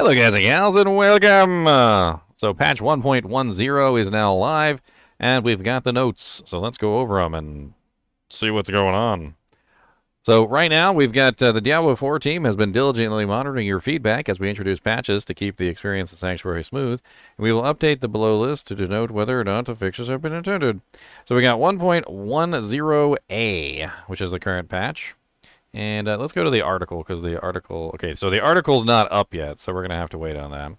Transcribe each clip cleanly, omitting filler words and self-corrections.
Hello guys and gals and welcome! So patch 1.10 is now live and we've got the notes. So let's go over them and see what's going on. So right now we've got the Diablo 4 team has been diligently monitoring your feedback as we introduce patches to keep the experience of Sanctuary smooth. And we will update the below list to denote whether or not the fixes have been intended. So we got 1.10A, which is the current patch. And let's go to the article, because the article... Okay, so the article's not up yet, so we're going to have to wait on that.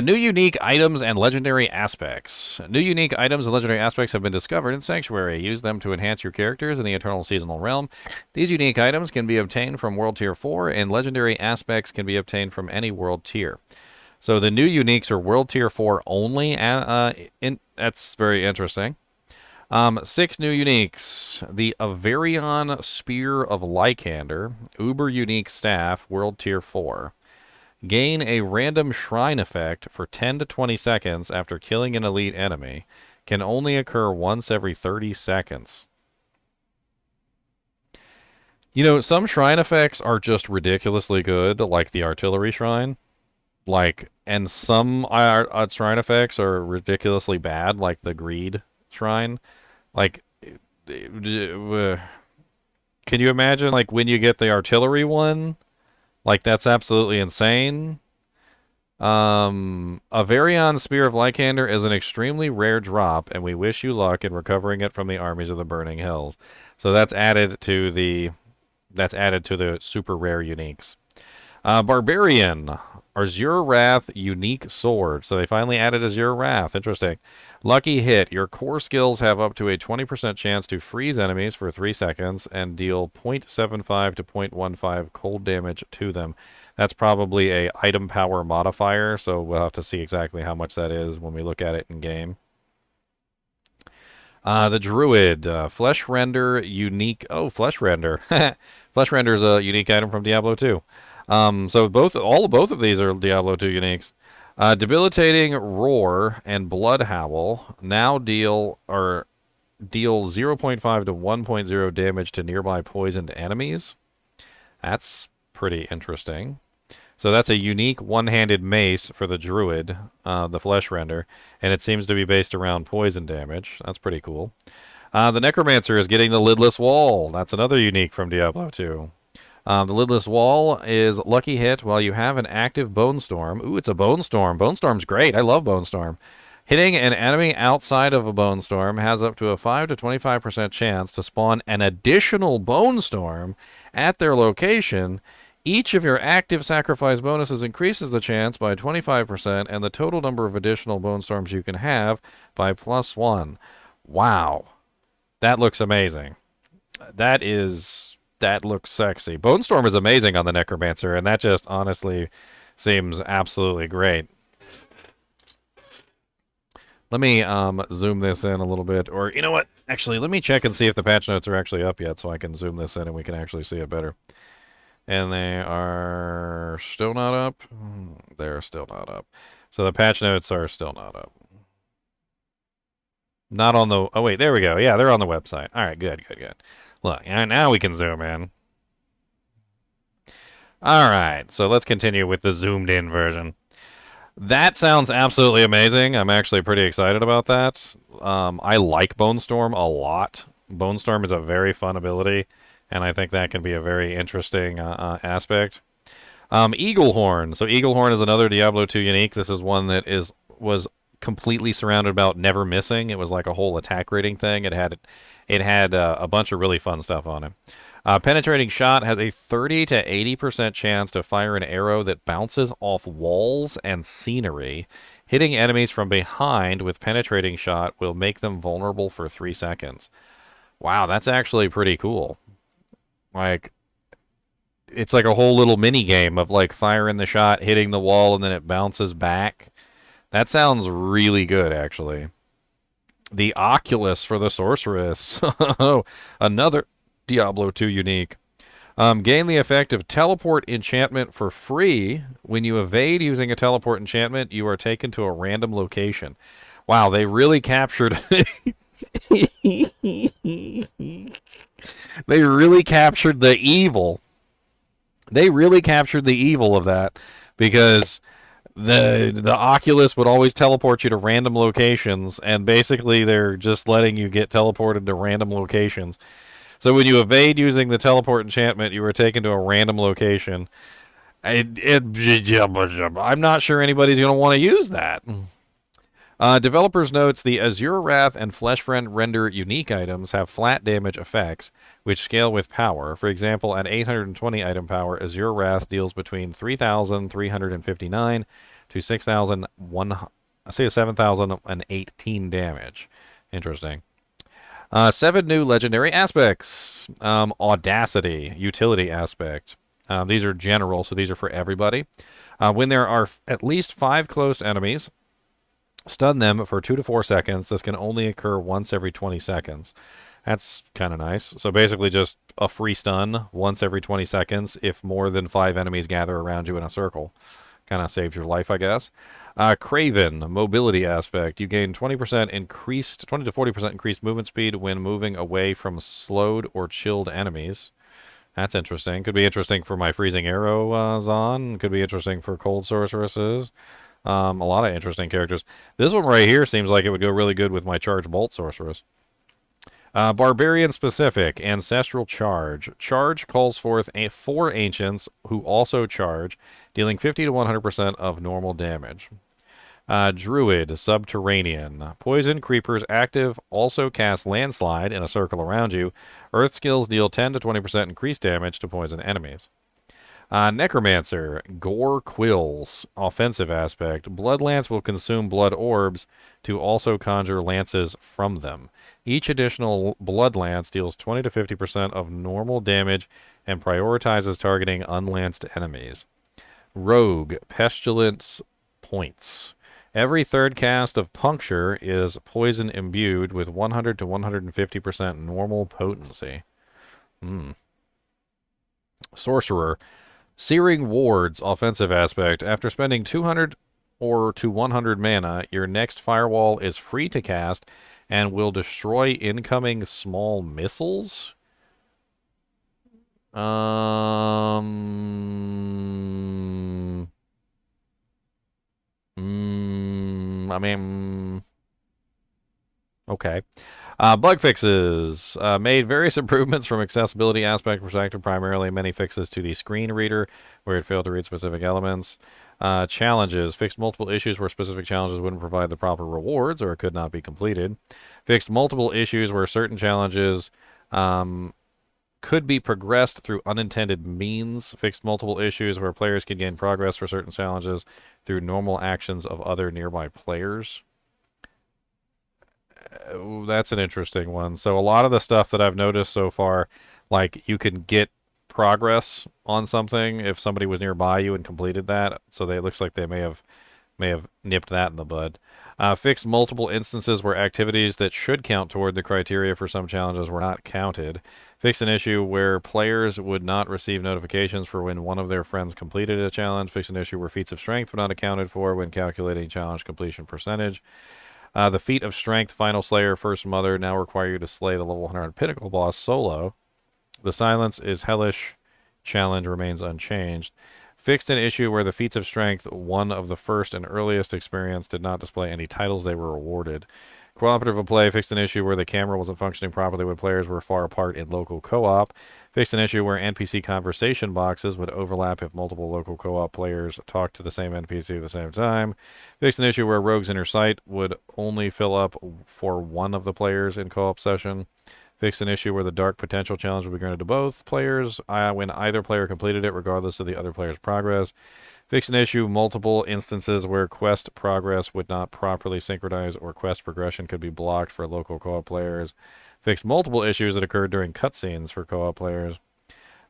New unique items and legendary aspects. New unique items and legendary aspects have been discovered in Sanctuary. Use them to enhance your characters in the Eternal Seasonal Realm. These unique items can be obtained from World Tier 4, and legendary aspects can be obtained from any World Tier. So the new uniques are World Tier 4 only. That's very interesting. 6 new uniques. The Avarion Spear of Lycander, Uber Unique Staff, World Tier 4. Gain a random shrine effect for 10 to 20 seconds after killing an elite enemy. Can only occur once every 30 seconds. You know, some shrine effects are just ridiculously good, like the Artillery Shrine. And some shrine effects are ridiculously bad, like the Greed Shrine. Can you imagine, when you get the artillery one? That's absolutely insane. Avarion Spear of Lycander is an extremely rare drop, and we wish you luck in recovering it from the armies of the Burning Hills. So that's added to the super rare uniques. Barbarian, Azure Wrath Unique Sword. So they finally added Azure Wrath. Interesting. Lucky Hit. Your core skills have up to a 20% chance to freeze enemies for 3 seconds and deal 0.75 to 0.15 cold damage to them. That's probably a item power modifier, so we'll have to see exactly how much that is when we look at it in game. The Druid, Flesh Render Unique. Oh, Flesh Render. Flesh Render is a unique item from Diablo 2. So both of these are Diablo 2 uniques. Debilitating Roar and Blood Howl now deal 0.5 to 1.0 damage to nearby poisoned enemies. That's pretty interesting. So that's a unique one-handed mace for the Druid, the Flesh Render, and it seems to be based around poison damage. That's pretty cool. The Necromancer is getting the Lidless Wall. That's another unique from Diablo 2. The Lidless Wall is Lucky Hit while you have an active Bone Storm. Ooh, it's a Bone Storm. Bone Storm's great. I love Bone Storm. Hitting an enemy outside of a Bone Storm has up to a 5 to 25% chance to spawn an additional Bone Storm at their location. Each of your active sacrifice bonuses increases the chance by 25% and the total number of additional Bone Storms you can have by +1. Wow. That looks amazing. That looks sexy. Bone Storm is amazing on the Necromancer, and that just honestly seems absolutely great. Let me zoom this in a little bit. Or, you know what? Actually, let me check and see if the patch notes are actually up yet so I can zoom this in and we can actually see it better. And they are still not up. They're still not up. So the patch notes are still not up. Not on the... Oh, wait, there we go. Yeah, they're on the website. All right, good. Look, now we can zoom in. All right, so let's continue with the zoomed-in version. That sounds absolutely amazing. I'm actually pretty excited about that. I like Bone Storm a lot. Bone Storm is a very fun ability, and I think that can be a very interesting aspect. Eaglehorn. So Eaglehorn is another Diablo 2 unique. This is one that was completely surrounded about never missing. It was like a whole attack rating thing. It had a bunch of really fun stuff on it. Penetrating Shot has a 30 to 80% chance to fire an arrow that bounces off walls and scenery. Hitting enemies from behind with Penetrating Shot will make them vulnerable for 3 seconds. Wow, that's actually pretty cool. It's like a whole little mini game of firing the shot, hitting the wall, and then it bounces back. That sounds really good, actually. The Oculus for the Sorceress. Another Diablo 2 unique. Gain the effect of Teleport Enchantment for free. When you evade using a Teleport Enchantment, you are taken to a random location. Wow, they really captured... They really captured the evil. They really captured the evil of that because the Oculus would always teleport you to random locations, and basically they're just letting you get teleported to random locations. So when you evade using the teleport enchantment, you were taken to a random location. I'm not sure anybody's going to want to use that. Developers notes the Azure Wrath and Fleshfriend Render unique items have flat damage effects, which scale with power. For example, at 820 item power, Azure Wrath deals between 3,359 to 7,018 damage. Interesting. 7 new legendary aspects. Audacity, utility aspect. These are general, so these are for everybody. When there are at least 5 close enemies, stun them for 2 to 4 seconds. This can only occur once every 20 seconds. That's kind of nice. So basically just a free stun once every 20 seconds if more than 5 enemies gather around you in a circle. Kind of saves your life, I guess. Craven, mobility aspect. You gain 20% increased, 20 to 40% increased movement speed when moving away from slowed or chilled enemies. That's interesting. Could be interesting for my freezing arrow Zon. Could be interesting for cold sorceresses. A lot of interesting characters. This one right here seems like it would go really good with my charge bolt sorceress. Barbarian specific, ancestral charge. Charge calls forth 4 ancients who also charge, dealing 50 to 100% of normal damage. Druid, subterranean. Poison creepers active also cast landslide in a circle around you. Earth skills deal 10 to 20% increased damage to poison enemies. Necromancer, gore quills, offensive aspect. Blood lance will consume blood orbs to also conjure lances from them. Each additional blood lance deals 20 to 50% of normal damage and prioritizes targeting unlanced enemies. Rogue, pestilence points. Every third cast of puncture is poison imbued with 100 to 150% normal potency. Sorcerer, searing wards, offensive aspect. After spending 200 or to 100 mana, your next firewall is free to cast and will destroy incoming small missiles. I mean, okay. Bug fixes. Made various improvements from accessibility aspect perspective, primarily many fixes to the screen reader, where it failed to read specific elements. Challenges. Fixed multiple issues where specific challenges wouldn't provide the proper rewards or it could not be completed. Fixed multiple issues where certain challenges could be progressed through unintended means. Fixed multiple issues where players can gain progress for certain challenges through normal actions of other nearby players. That's an interesting one. So a lot of the stuff that I've noticed so far, like you can get progress on something if somebody was nearby you and completed that. So it looks like they may have nipped that in the bud. Fixed multiple instances where activities that should count toward the criteria for some challenges were not counted. Fixed an issue where players would not receive notifications for when one of their friends completed a challenge. Fixed an issue where feats of strength were not accounted for when calculating challenge completion percentage. The feat of strength, Final Slayer, First Mother, now require you to slay the level 100 Pinnacle boss solo. The Silence is Hellish challenge remains unchanged. Fixed an issue where the feats of strength, one of the first and earliest experience, did not display any titles they were awarded. Cooperative play fixed an issue where the camera wasn't functioning properly when players were far apart in local co-op. Fixed an issue where NPC conversation boxes would overlap if multiple local co-op players talked to the same NPC at the same time. Fixed an issue where Rogue's Inner Sight would only fill up for one of the players in co-op session. Fixed an issue where the Dark Potential challenge would be granted to both players when either player completed it, regardless of the other player's progress. Fixed an issue, multiple instances where quest progress would not properly synchronize or quest progression could be blocked for local co-op players. Fixed multiple issues that occurred during cutscenes for co-op players.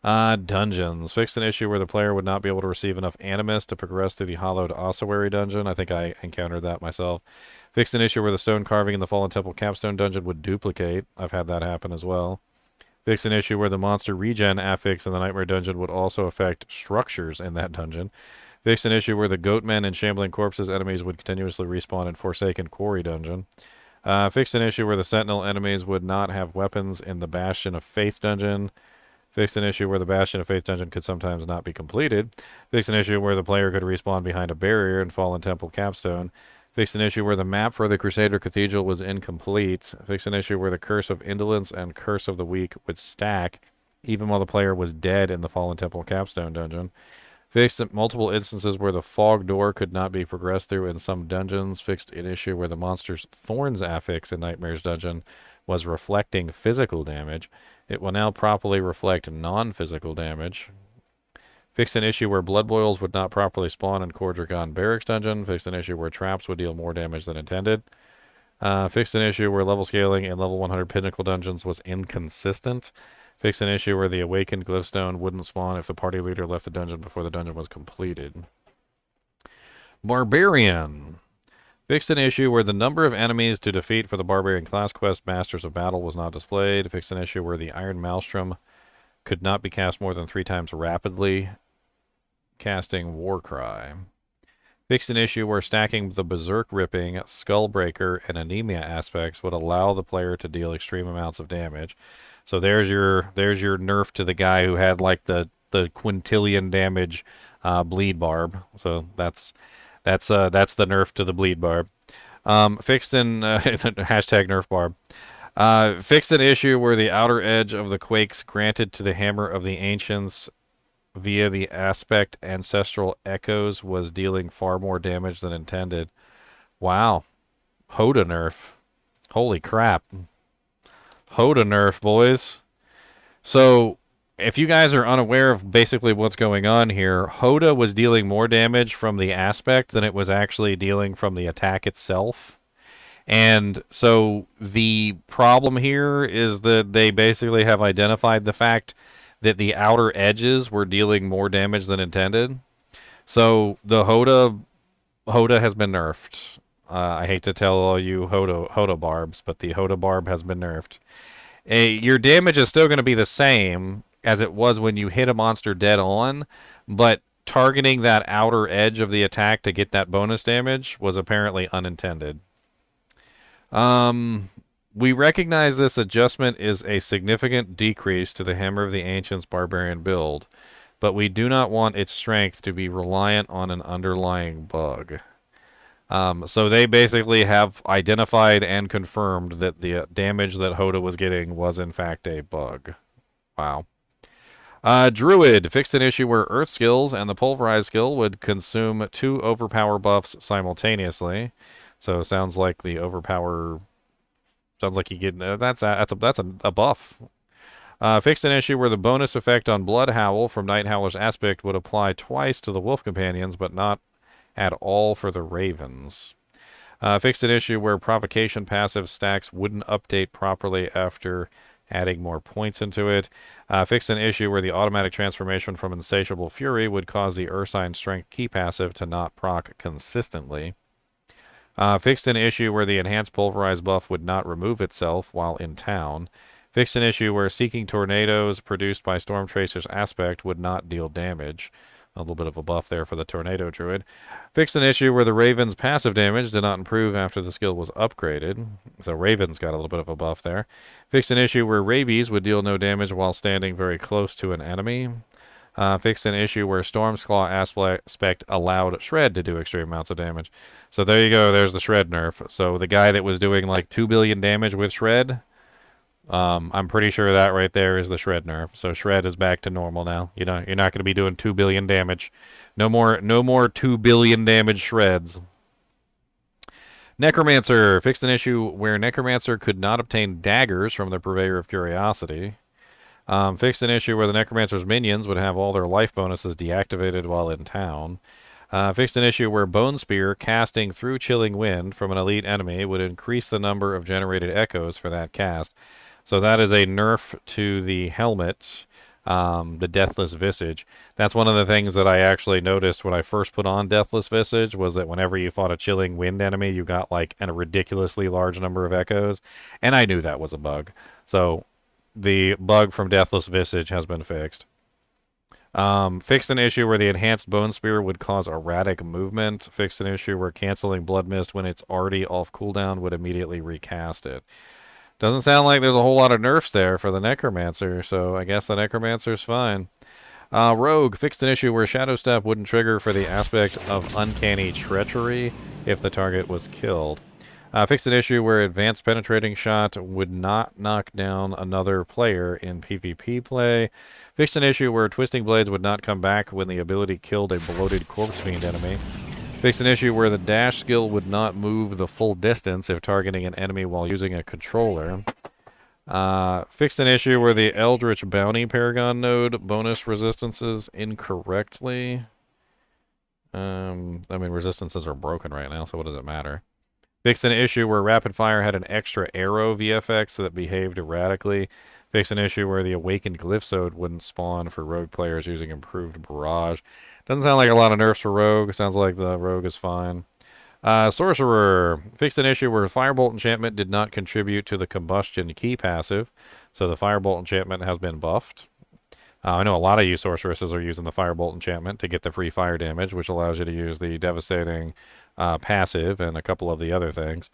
Dungeons. Fixed an issue where the player would not be able to receive enough animus to progress through the Hollowed Ossuary dungeon. I think I encountered that myself. Fixed an issue where the stone carving in the Fallen Temple capstone dungeon would duplicate. I've had that happen as well. Fixed an issue where the monster regen affix in the Nightmare dungeon would also affect structures in that dungeon. Fixed an issue where the Goatmen and Shambling Corpses enemies would continuously respawn in Forsaken Quarry dungeon. Fixed an issue where the Sentinel enemies would not have weapons in the Bastion of Faith dungeon. Fixed an issue where the Bastion of Faith dungeon could sometimes not be completed. Fixed an issue where the player could respawn behind a barrier and Fallen Temple capstone. Fixed an issue where the map for the Crusader Cathedral was incomplete. Fixed an issue where the Curse of Indolence and Curse of the Weak would stack, even while the player was dead in the Fallen Temple capstone dungeon. Fixed multiple instances where the fog door could not be progressed through in some dungeons. Fixed an issue where the monster's Thorns affix in Nightmare's dungeon was reflecting physical damage. It will now properly reflect non-physical damage. Fixed an issue where blood boils would not properly spawn in Cordragon Barracks dungeon. Fixed an issue where traps would deal more damage than intended. Fixed an issue where level scaling in level 100 Pinnacle dungeons was inconsistent. Fixed an issue where the Awakened Glyphstone wouldn't spawn if the party leader left the dungeon before the dungeon was completed. Barbarian. Fixed an issue where the number of enemies to defeat for the Barbarian class quest Masters of Battle was not displayed. Fixed an issue where the Iron Maelstrom could not be cast more than 3 times rapidly, casting Warcry. Fixed an issue where stacking the Berserk Ripping, Skullbreaker, and Anemia aspects would allow the player to deal extreme amounts of damage. So there's your nerf to the guy who had like the quintillion damage bleed barb. So that's the nerf to the bleed barb. Fixed in hashtag nerf barb. Fixed an issue where the outer edge of the quakes granted to the Hammer of the Ancients via the aspect Ancestral Echoes was dealing far more damage than intended. Wow. Hoda nerf. Holy crap. Hoda nerf, boys. So, if you guys are unaware of basically what's going on here, Hoda was dealing more damage from the aspect than it was actually dealing from the attack itself. And so the problem here is that they basically have identified the fact that the outer edges were dealing more damage than intended. So the Hoda has been nerfed. I hate to tell all you Hoda barbs, but the Hoda barb has been nerfed. Your damage is still going to be the same as it was when you hit a monster dead on, but targeting that outer edge of the attack to get that bonus damage was apparently unintended. We recognize this adjustment is a significant decrease to the Hammer of the Ancients Barbarian build, but we do not want its strength to be reliant on an underlying bug. So they basically have identified and confirmed that the damage that Hoda was getting was in fact a bug. Wow. Druid fixed an issue where Earth skills and the Pulverize skill would consume 2 overpower buffs simultaneously. So sounds like the overpower. Sounds like you get that's a buff. Fixed an issue where the bonus effect on Blood Howl from Night Howler's aspect would apply twice to the Wolf Companions, but not at all for the Ravens. Fixed an issue where Provocation passive stacks wouldn't update properly after adding more points into it. Fixed an issue where the automatic transformation from Insatiable Fury would cause the Ursine Strength key passive to not proc consistently. Fixed an issue where the Enhanced Pulverize buff would not remove itself while in town. Fixed an issue where Seeking Tornadoes produced by Storm Tracer's aspect would not deal damage. A little bit of a buff there for the Tornado Druid. Fixed an issue where the Raven's passive damage did not improve after the skill was upgraded. So Raven's got a little bit of a buff there. Fixed an issue where Rabies would deal no damage while standing very close to an enemy. Fixed an issue where Storm's Claw aspect allowed Shred to do extreme amounts of damage. So there you go, there's the Shred nerf. So the guy that was doing like 2 billion damage with Shred, I'm pretty sure that right there is the Shred nerf. So Shred is back to normal now. You know, you're not going to be doing 2 billion damage. No more 2 billion damage Shreds. Necromancer fixed an issue where Necromancer could not obtain daggers from the Purveyor of Curiosity. Fixed an issue where the Necromancer's minions would have all their life bonuses deactivated while in town. Fixed an issue where Bone Spear casting through Chilling Wind from an elite enemy would increase the number of generated echoes for that cast. So that is a nerf to the helmet, the Deathless Visage. That's one of the things that I actually noticed when I first put on Deathless Visage, was that whenever you fought a Chilling Wind enemy, you got like a ridiculously large number of echoes, and I knew that was a bug. So the bug from Deathless Visage has been fixed. Fixed an issue where the Enhanced Bone Spear would cause erratic movement. Fixed an issue where canceling Blood Mist when it's already off cooldown would immediately recast it. Doesn't sound like there's a whole lot of nerfs there for the Necromancer, so I guess the Necromancer's fine. Rogue fixed an issue where Shadow Step wouldn't trigger for the aspect of Uncanny Treachery if the target was killed. Fixed an issue where Advanced Penetrating Shot would not knock down another player in PvP play. Fixed an issue where Twisting Blades would not come back when the ability killed a bloated Corpse Fiend enemy. Fixed an issue where the dash skill would not move the full distance if targeting an enemy while using a controller. Fixed an issue where the Eldritch Bounty Paragon node bonus resistances incorrectly. I mean, resistances are broken right now, so what does it matter? Fixed an issue where Rapid Fire had an extra arrow VFX that behaved erratically. Fixed an issue where the Awakened Glyphsode wouldn't spawn for rogue players using improved barrage. Doesn't sound like a lot of nerfs for rogue. Sounds like the rogue is fine. Sorcerer fixed an issue where Firebolt enchantment did not contribute to the combustion key passive, so the Firebolt enchantment has been buffed. I know a lot of you sorceresses are using the Firebolt enchantment to get the free fire damage, which allows you to use the devastating passive and a couple of the other things.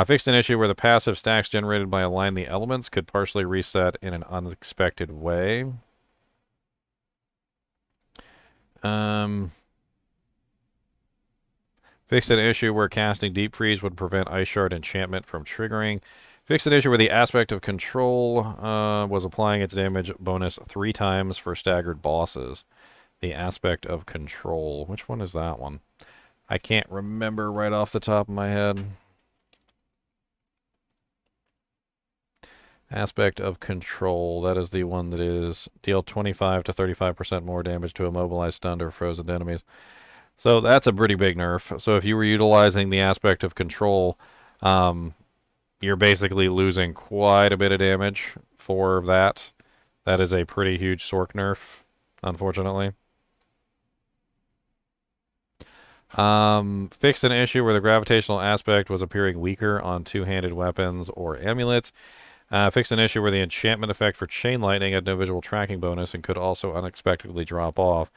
Fixed an issue where the passive stacks generated by Align the Elements could partially reset in an unexpected way. Fixed an issue where casting Deep Freeze would prevent Ice Shard enchantment from triggering. Fixed an issue where the aspect of control was applying its damage bonus 3 times for staggered bosses. The aspect of control. Which one is that one? I can't remember right off the top of my head. Aspect of control. That is the one that is deal 25 to 35% more damage to immobilized, stunned, or frozen enemies. So that's a pretty big nerf. So if you were utilizing the aspect of control, you're basically losing quite a bit of damage for that. That is a pretty huge Sorc nerf, unfortunately. Fixed an issue where the gravitational aspect was appearing weaker on two-handed weapons or amulets. Fixed an issue where the enchantment effect for Chain Lightning had no visual tracking bonus and could also unexpectedly drop off.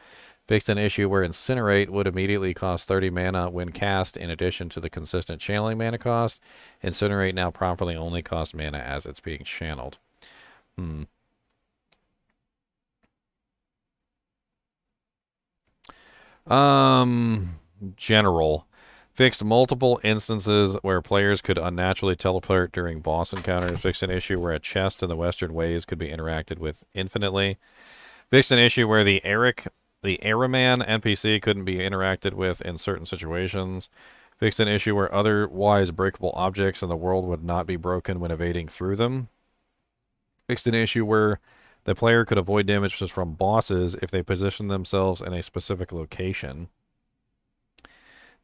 Fixed an issue where Incinerate would immediately cost 30 mana when cast in addition to the consistent channeling mana cost. Incinerate now properly only costs mana as it's being channeled. General. Fixed multiple instances where players could unnaturally teleport during boss encounters. Fixed an issue where a chest in the Western Ways could be interacted with infinitely. Fixed an issue where the Araman NPC couldn't be interacted with in certain situations. Fixed an issue where otherwise breakable objects in the world would not be broken when evading through them. Fixed an issue where the player could avoid damages from bosses if they position themselves in a specific location.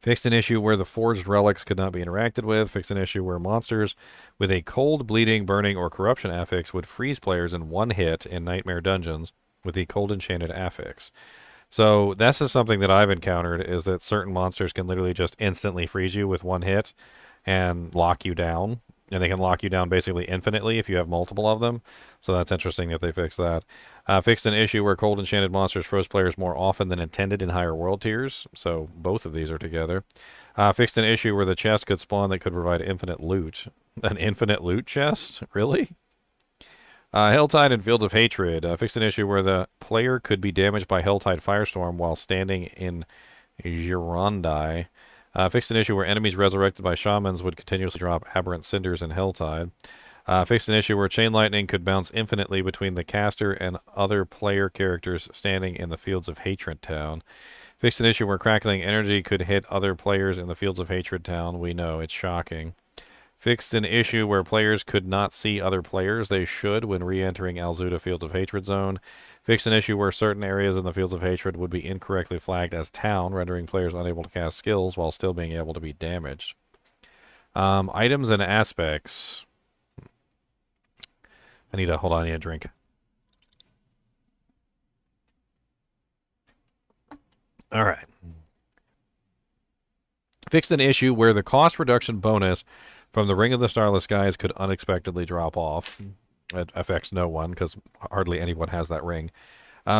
Fixed an issue where the forged relics could not be interacted with. Fixed an issue where monsters with a cold, bleeding, burning, or corruption affix would freeze players in one hit in nightmare dungeons with the cold enchanted affix. So this is something that I've encountered, is that certain monsters can literally just instantly freeze you with one hit and lock you down. And they can lock you down basically infinitely if you have multiple of them. So that's interesting that they fixed that. Fixed an issue where cold enchanted monsters froze players more often than intended in higher world tiers. So both of these are together. Fixed an issue where the chest could spawn that could provide infinite loot. An infinite loot chest? Really? Helltide and Fields of Hatred. Fixed an issue where the player could be damaged by Helltide Firestorm while standing in Gironde. Fixed an issue where enemies resurrected by shamans would continuously drop aberrant cinders in Helltide. Fixed an issue where Chain Lightning could bounce infinitely between the caster and other player characters standing in the Fields of Hatred Town. Fixed an issue where Crackling Energy could hit other players in the Fields of Hatred Town. We know, it's shocking. Fixed an issue where players could not see other players they should when re-entering Alzuda Fields of Hatred Zone. Fixed an issue where certain areas in the Fields of Hatred would be incorrectly flagged as town, rendering players unable to cast skills while still being able to be damaged. Items and aspects. I need a drink. All right. Fixed an issue where the cost reduction bonus from the Ring of the Starless Skies could unexpectedly drop off. It affects no one because hardly anyone has that ring.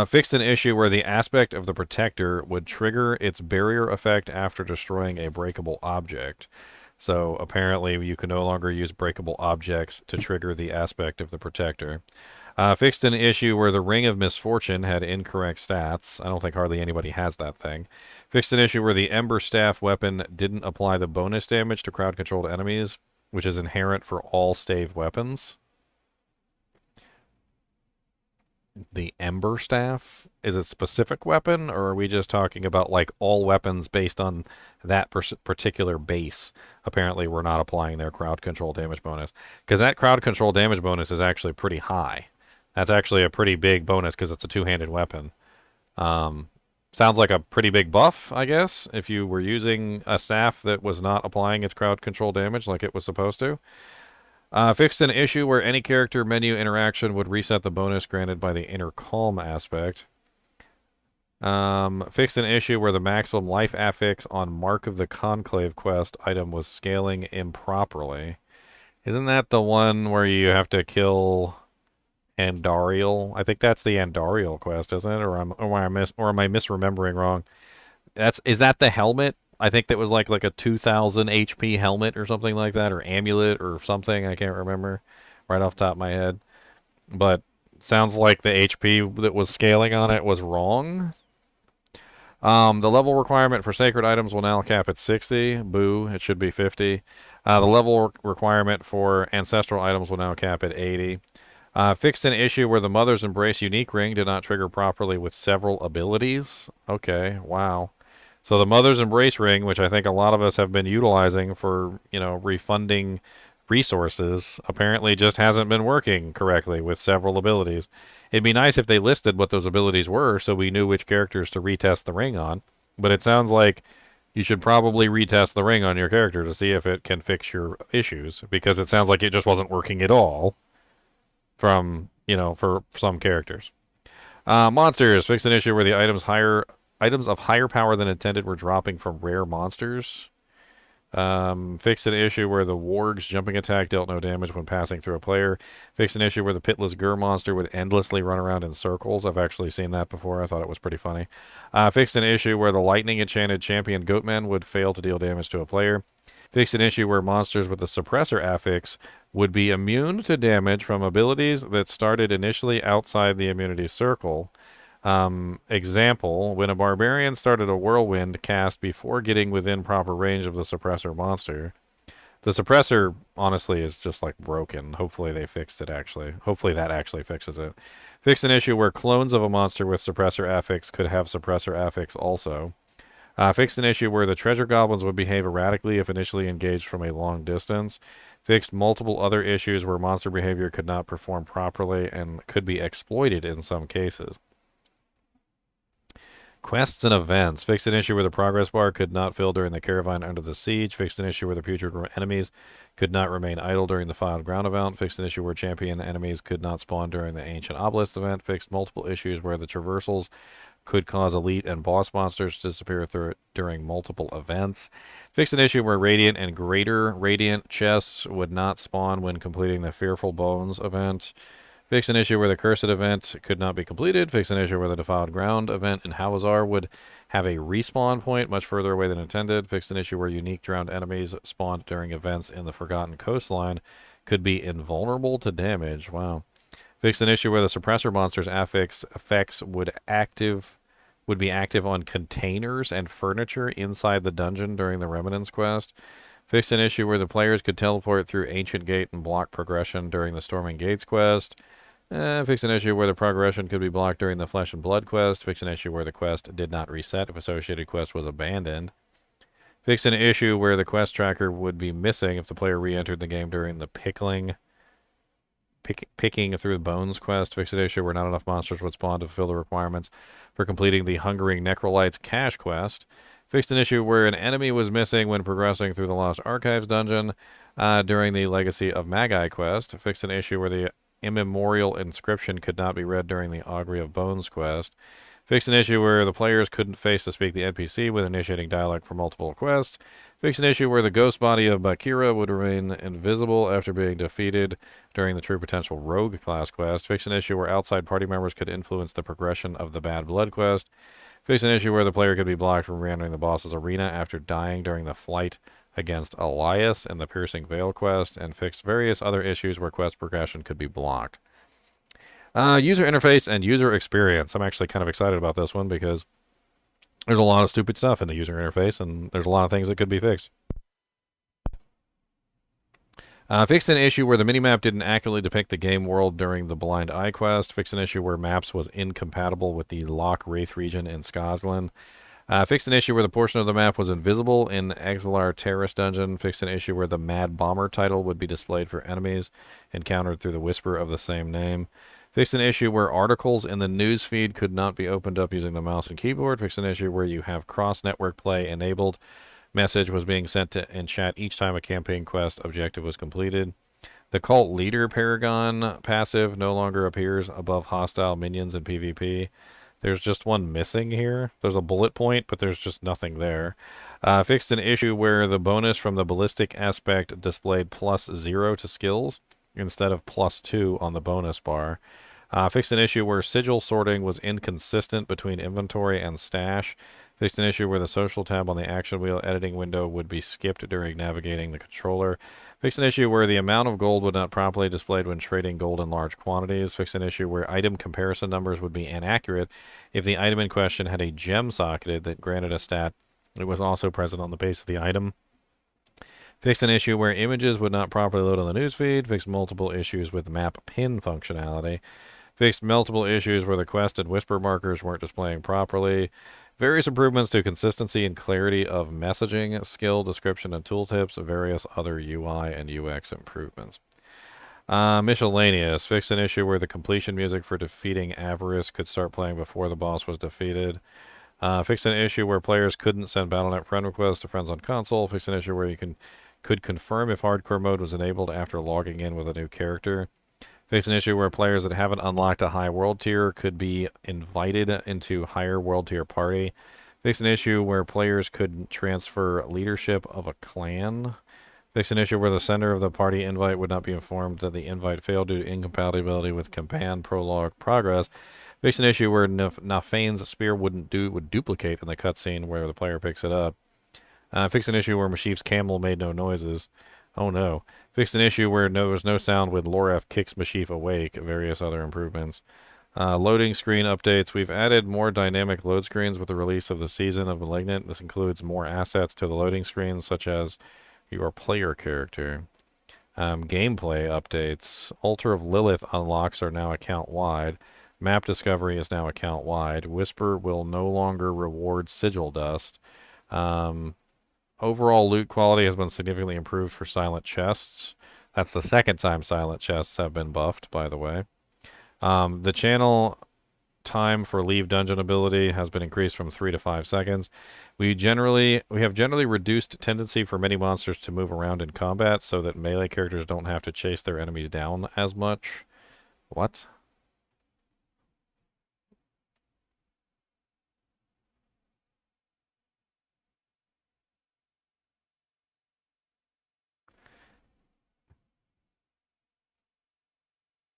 Fixed an issue where the aspect of the Protector would trigger its barrier effect after destroying a breakable object. So apparently you can no longer use breakable objects to trigger the aspect of the protector. Fixed an issue where the Ring of Misfortune had incorrect stats. I don't think hardly anybody has that thing. Fixed an issue where the Ember Staff weapon didn't apply the bonus damage to crowd-controlled enemies, which is inherent for all stave weapons. The Ember Staff? Is it a specific weapon, or are we just talking about like all weapons based on that particular base? Apparently, we're not applying their crowd control damage bonus, because that crowd control damage bonus is actually pretty high. That's actually a pretty big bonus because it's a two-handed weapon. Sounds like a pretty big buff, I guess, if you were using a staff that was not applying its crowd control damage like it was supposed to. Fixed an issue where any character menu interaction would reset the bonus granted by the inner calm aspect. Fixed an issue where the maximum life affix on Mark of the Conclave quest item was scaling improperly. Isn't that the one where you have to kill Andariel? I think that's the Andariel quest, isn't it? Or am I misremembering wrong? Is that the helmet? I think that was like a 2000 HP helmet or something like that, or amulet or something. I can't remember right off the top of my head. But sounds like the HP that was scaling on it was wrong. The level requirement for sacred items will now cap at 60. Boo, it should be 50. The level requirement for ancestral items will now cap at 80. Fixed an issue where the Mother's Embrace unique ring did not trigger properly with several abilities. Okay, wow. So the Mother's Embrace ring, which I think a lot of us have been utilizing for, refunding resources, apparently just hasn't been working correctly with several abilities. It'd be nice if they listed what those abilities were so we knew which characters to retest the ring on. But it sounds like you should probably retest the ring on your character to see if it can fix your issues, because it sounds like it just wasn't working at all from, for some characters. Monsters. Fixed an issue where the items of higher power than intended were dropping from rare monsters. Fixed an issue where the Warg's jumping attack dealt no damage when passing through a player. Fixed an issue where the Pitless Gur monster would endlessly run around in circles. I've actually seen that before. I thought it was pretty funny. Fixed an issue where the Lightning Enchanted Champion Goatman would fail to deal damage to a player. Fixed an issue where monsters with the Suppressor Affix would be immune to damage from abilities that started initially outside the immunity circle. Example, when a Barbarian started a Whirlwind cast before getting within proper range of the Suppressor monster. The Suppressor, honestly, is just like broken. Hopefully they fixed it, actually. Hopefully that actually fixes it. Fixed an issue where clones of a monster with Suppressor Affix could have Suppressor Affix also. Fixed an issue where the Treasure Goblins would behave erratically if initially engaged from a long distance. Fixed multiple other issues where monster behavior could not perform properly and could be exploited in some cases. Quests and events. Fixed an issue where the progress bar could not fill during the caravan under the siege. Fixed an issue where the putrid enemies could not remain idle during the filed ground event. Fixed an issue where champion enemies could not spawn during the ancient obelisk event. Fixed multiple issues where the traversals could cause elite and boss monsters to disappear during multiple events. Fixed an issue where radiant and greater radiant chests would not spawn when completing the Fearful Bones event. Fix an issue where the Cursed event could not be completed. Fix an issue where the Defiled Ground event in Hawazar would have a respawn point much further away than intended. Fix an issue where unique drowned enemies spawned during events in the Forgotten Coastline could be invulnerable to damage. Wow. Fix an issue where the Suppressor monster's affix effects would be active on containers and furniture inside the dungeon during the Remnants quest. Fix an issue where the players could teleport through Ancient Gate and block progression during the Storming Gates quest. Fix an issue where the progression could be blocked during the Flesh and Blood quest. Fix an issue where the quest did not reset if associated quest was abandoned. Fix an issue where the quest tracker would be missing if the player re-entered the game during the picking through the Bones quest. Fix an issue where not enough monsters would spawn to fulfill the requirements for completing the Hungering Necrolites cache quest. Fixed an issue where an enemy was missing when progressing through the Lost Archives dungeon during the Legacy of Magi quest. Fixed an issue where the immemorial inscription could not be read during the Augury of Bones quest. Fixed an issue where the players couldn't face to speak the NPC when initiating dialogue for multiple quests. Fixed an issue where the ghost body of Bakira would remain invisible after being defeated during the True Potential Rogue class quest. Fixed an issue where outside party members could influence the progression of the Bad Blood quest. Fixed an issue where the player could be blocked from re-entering the boss's arena after dying during the Flight against Elias in the Piercing Veil quest, and fixed various other issues where quest progression could be blocked. User interface and user experience. I'm actually kind of excited about this one because there's a lot of stupid stuff in the user interface, and there's a lot of things that could be fixed. Fixed an issue where the minimap didn't accurately depict the game world during the Blind Eye quest. Fixed an issue where maps was incompatible with the Loch Wraith region in Scotland. Fixed an issue where the portion of the map was invisible in Exilar Terrace Dungeon. Fixed an issue where the Mad Bomber title would be displayed for enemies encountered through the whisper of the same name. Fixed an issue where articles in the news feed could not be opened up using the mouse and keyboard. Fixed an issue where you have cross-network play enabled. Message was being sent in chat each time a campaign quest objective was completed. The Cult Leader Paragon passive no longer appears above hostile minions in PvP. There's just one missing here. There's a bullet point, but there's just nothing there. Fixed an issue where the bonus from the ballistic aspect displayed +0 to skills instead of +2 on the bonus bar. Fixed an issue where sigil sorting was inconsistent between inventory and stash. Fixed an issue where the social tab on the action wheel editing window would be skipped during navigating the controller. Fixed an issue where the amount of gold would not properly displayed when trading gold in large quantities. Fixed an issue where item comparison numbers would be inaccurate if the item in question had a gem socketed that granted a stat. It was also present on the base of the item. Fixed an issue where images would not properly load on the newsfeed. Fixed multiple issues with map pin functionality. Fixed multiple issues where the quest and whisper markers weren't displaying properly. Various improvements to consistency and clarity of messaging, skill, description, and tooltips. Various other UI and UX improvements. Miscellaneous. Fixed an issue where the completion music for defeating Avarice could start playing before the boss was defeated. Fixed an issue where players couldn't send Battle.net friend requests to friends on console. Fixed an issue where you could confirm if hardcore mode was enabled after logging in with a new character. Fixed an issue where players that haven't unlocked a high world tier could be invited into higher world tier party. Fixed an issue where players could transfer leadership of a clan. Fixed an issue where the sender of the party invite would not be informed that the invite failed due to incompatibility with command prologue progress. Fixed an issue where Nafane's spear would duplicate in the cutscene where the player picks it up. Fixed an issue where Mashif's camel made no noises. Oh no. Fixed an issue where there was no sound when Lorath kicks Mashif awake. Various other improvements. Loading screen updates. We've added more dynamic load screens with the release of the season of Malignant. This includes more assets to the loading screens, such as your player character. Gameplay updates. Altar of Lilith unlocks are now account-wide. Map discovery is now account-wide. Whisper will no longer reward sigil dust. Overall loot quality has been significantly improved for silent chests. That's the second time silent chests have been buffed, by the way. The channel time for leave dungeon ability has been increased from 3 to 5 seconds. We have generally reduced tendency for many monsters to move around in combat so that melee characters don't have to chase their enemies down as much. What?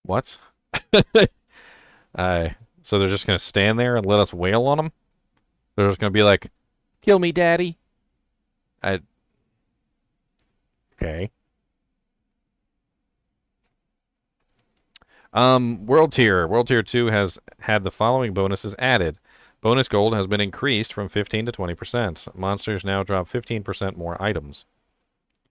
What? So they're just going to stand there and let us wail on them? They're just going to be like, kill me, daddy. Okay. World Tier. World Tier 2 has had the following bonuses added. Bonus gold has been increased from 15 to 20%. Monsters now drop 15% more items.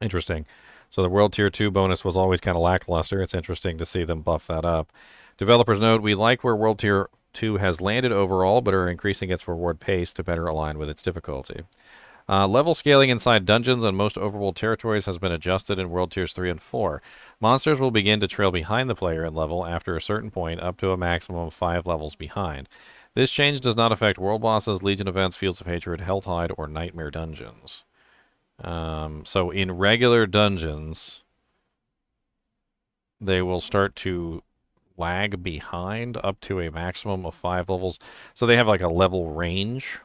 Interesting. So the World Tier 2 bonus was always kind of lackluster. It's interesting to see them buff that up. Developers note, we like where World Tier 2 has landed overall, but are increasing its reward pace to better align with its difficulty. Level scaling inside dungeons and most overworld territories has been adjusted in World Tiers 3 and 4. Monsters will begin to trail behind the player in level after a certain point, up to a maximum of 5 levels behind. This change does not affect world bosses, Legion events, Fields of Hatred, Helltide, or Nightmare dungeons. So in regular dungeons, they will start to lag behind up to a maximum of 5 levels. So they have like a level range.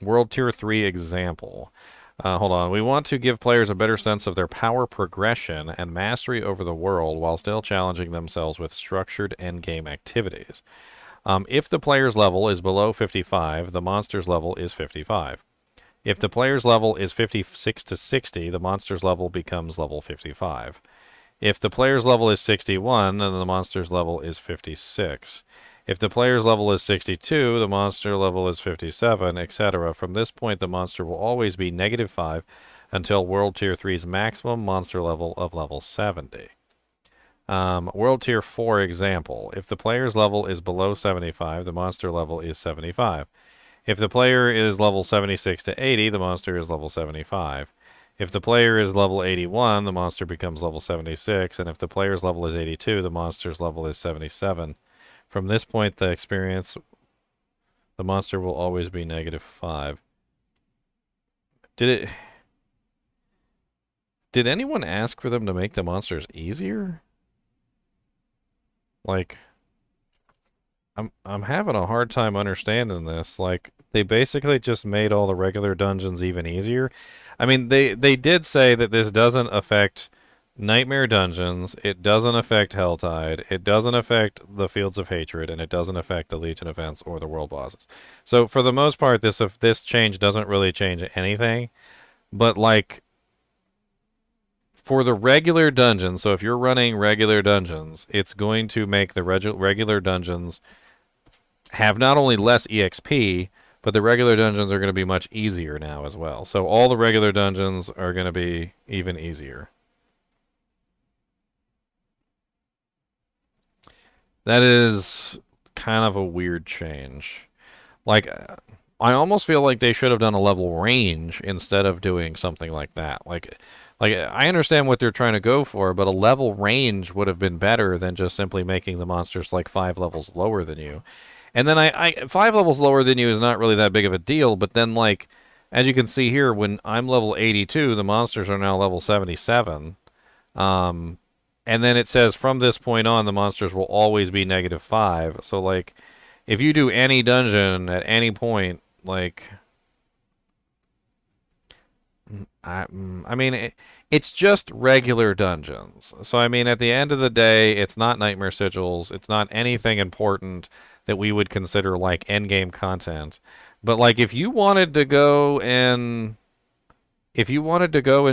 World Tier 3 example. Hold on. We want to give players a better sense of their power progression and mastery over the world while still challenging themselves with structured endgame activities. If the player's level is below 55, the monster's level is 55. If the player's level is 56 to 60, the monster's level becomes level 55. If the player's level is 61, then the monster's level is 56. If the player's level is 62, the monster level is 57, etc. From this point, the monster will always be -5 until World Tier 3's maximum monster level of level 70. World Tier 4 example. If the player's level is below 75, the monster level is 75. If the player is level 76 to 80, the monster is level 75. If the player is level 81, the monster becomes level 76, and if the player's level is 82, the monster's level is 77. From this point, the monster will always be -5. Did anyone ask for them to make the monsters easier? Like, I'm having a hard time understanding this. Like, they basically just made all the regular dungeons even easier. I mean, they did say that this doesn't affect Nightmare Dungeons, it doesn't affect Helltide, it doesn't affect the Fields of Hatred, and it doesn't affect the Legion events or the world bosses. So for the most part, this change doesn't really change anything. But like, for the regular dungeons, so if you're running regular dungeons, it's going to make the regular dungeons have not only less EXP, but the regular dungeons are going to be much easier now as well. So all the regular dungeons are going to be even easier. That is kind of a weird change. Like, I almost feel like they should have done a level range instead of doing something like that. Like I understand what they're trying to go for, but a level range would have been better than just simply making the monsters like 5 levels lower than you. And then 5 levels lower than you is not really that big of a deal, but then like, as you can see here, when I'm level 82, the monsters are now level 77. And then it says from this point on, the monsters will always be -5. So like, if you do any dungeon at any point, like, I mean, it's just regular dungeons. So I mean, at the end of the day, it's not Nightmare Sigils. It's not anything important that we would consider like endgame content. But like, if you wanted to go and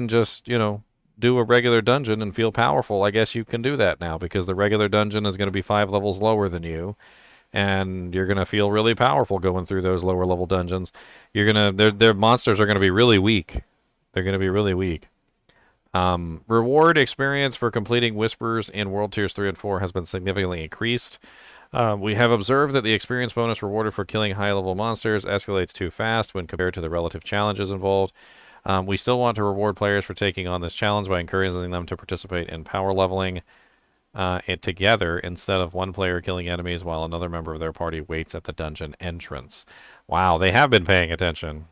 just, you know, do a regular dungeon and feel powerful, I guess you can do that now, because the regular dungeon is going to be 5 levels lower than you, and you're going to feel really powerful going through those lower level dungeons. Their monsters are going to be really weak. They're going to be really weak. Reward experience for completing Whispers in World Tiers 3 and 4 has been significantly increased. We have observed that the experience bonus rewarded for killing high-level monsters escalates too fast when compared to the relative challenges involved. We still want to reward players for taking on this challenge by encouraging them to participate in power leveling it together instead of one player killing enemies while another member of their party waits at the dungeon entrance. Wow, they have been paying attention.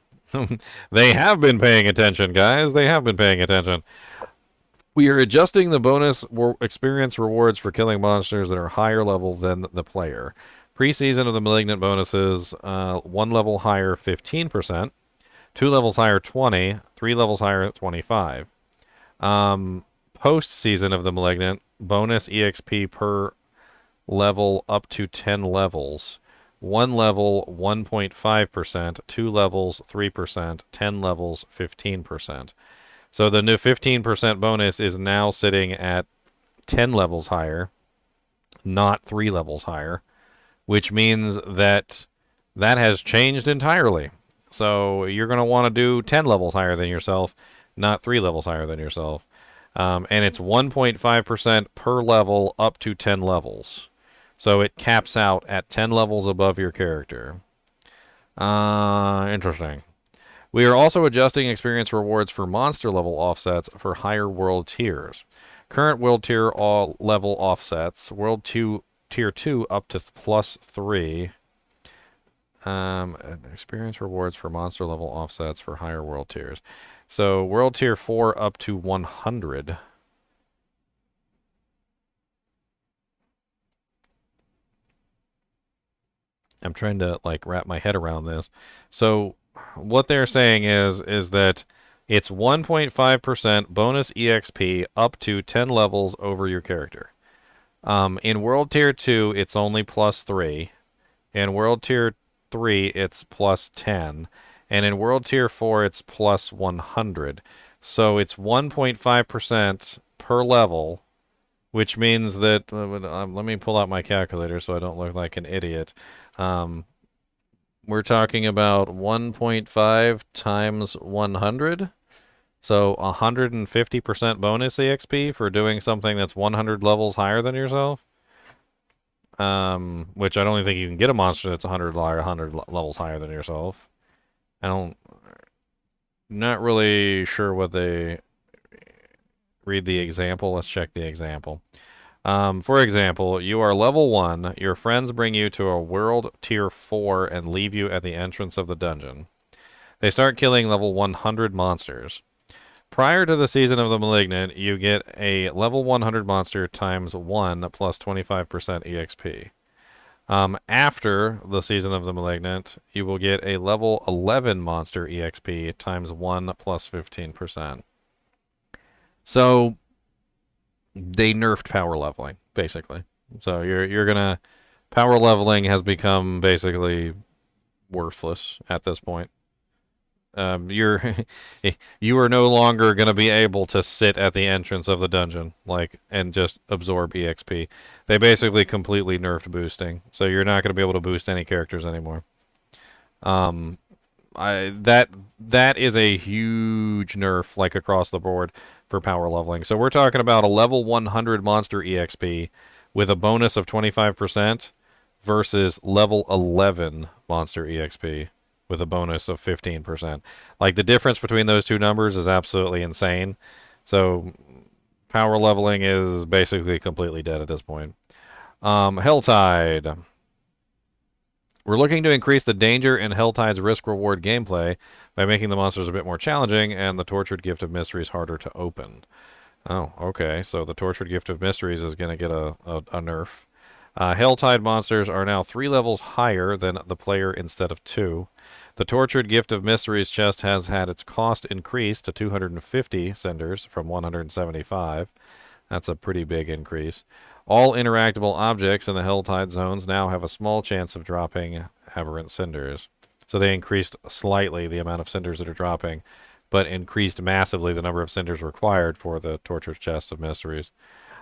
They have been paying attention, guys. They have been paying attention. We are adjusting the bonus experience rewards for killing monsters that are higher level than the player. Pre-season of the Malignant bonuses, 1 level higher 15%, 2 levels higher 20, 3 levels higher 25. Post-season of the Malignant, bonus EXP per level up to 10 levels. 1 level 1.5%, 2 levels 3%, 10 levels 15%. So the new 15% bonus is now sitting at 10 levels higher, not 3 levels higher, which means that has changed entirely. So you're going to want to do 10 levels higher than yourself, not 3 levels higher than yourself. And it's 1.5% per level up to 10 levels. So it caps out at 10 levels above your character. Interesting. We are also adjusting experience rewards for monster level offsets for higher world tiers. Current world tier level offsets, world tier 2 up to +3. Experience rewards for monster level offsets for higher world tiers. So world tier 4 up to 100. I'm trying to like wrap my head around this. So what they're saying is that it's 1.5% bonus EXP up to 10 levels over your character. In World Tier 2, it's only +3. In World Tier 3, it's +10. And in World Tier 4, it's plus 100. So it's 1.5% per level, which means that, let me pull out my calculator so I don't look like an idiot. We're talking about 1.5 times 100. So 150% bonus EXP for doing something that's 100 levels higher than yourself. Which I don't even think you can get a monster that's 100 levels higher than yourself. Not really sure what they read the example. Let's check the example. For example, you are level 1. Your friends bring you to a world tier 4 and leave you at the entrance of the dungeon. They start killing level 100 monsters. Prior to the Season of the Malignant, you get a level 100 monster times 1 plus 25% EXP. After the Season of the Malignant, you will get a level 11 monster EXP times 1 plus 15%. So they nerfed power leveling, basically. So you're gonna power leveling has become basically worthless at this point. You're you are no longer gonna be able to sit at the entrance of the dungeon and just absorb EXP. They basically completely nerfed boosting, so you're not gonna be able to boost any characters anymore. That is a huge nerf across the board for power leveling. So we're talking about a level 100 monster EXP with a bonus of 25% versus level 11 monster EXP with a bonus of 15%. The difference between those two numbers is absolutely insane. So power leveling is basically completely dead at this point. Helltide. We're looking to increase the danger in Helltide's risk-reward gameplay by making the monsters a bit more challenging and the Tortured Gift of Mysteries harder to open. Oh, okay. So the Tortured Gift of Mysteries is going to get a nerf. Helltide monsters are now 3 levels higher than the player instead of 2. The Tortured Gift of Mysteries chest has had its cost increased to 250 cinders from 175. That's a pretty big increase. All interactable objects in the Helltide zones now have a small chance of dropping aberrant cinders. So they increased slightly the amount of cinders that are dropping, but increased massively the number of cinders required for the Tortured Chest of Mysteries.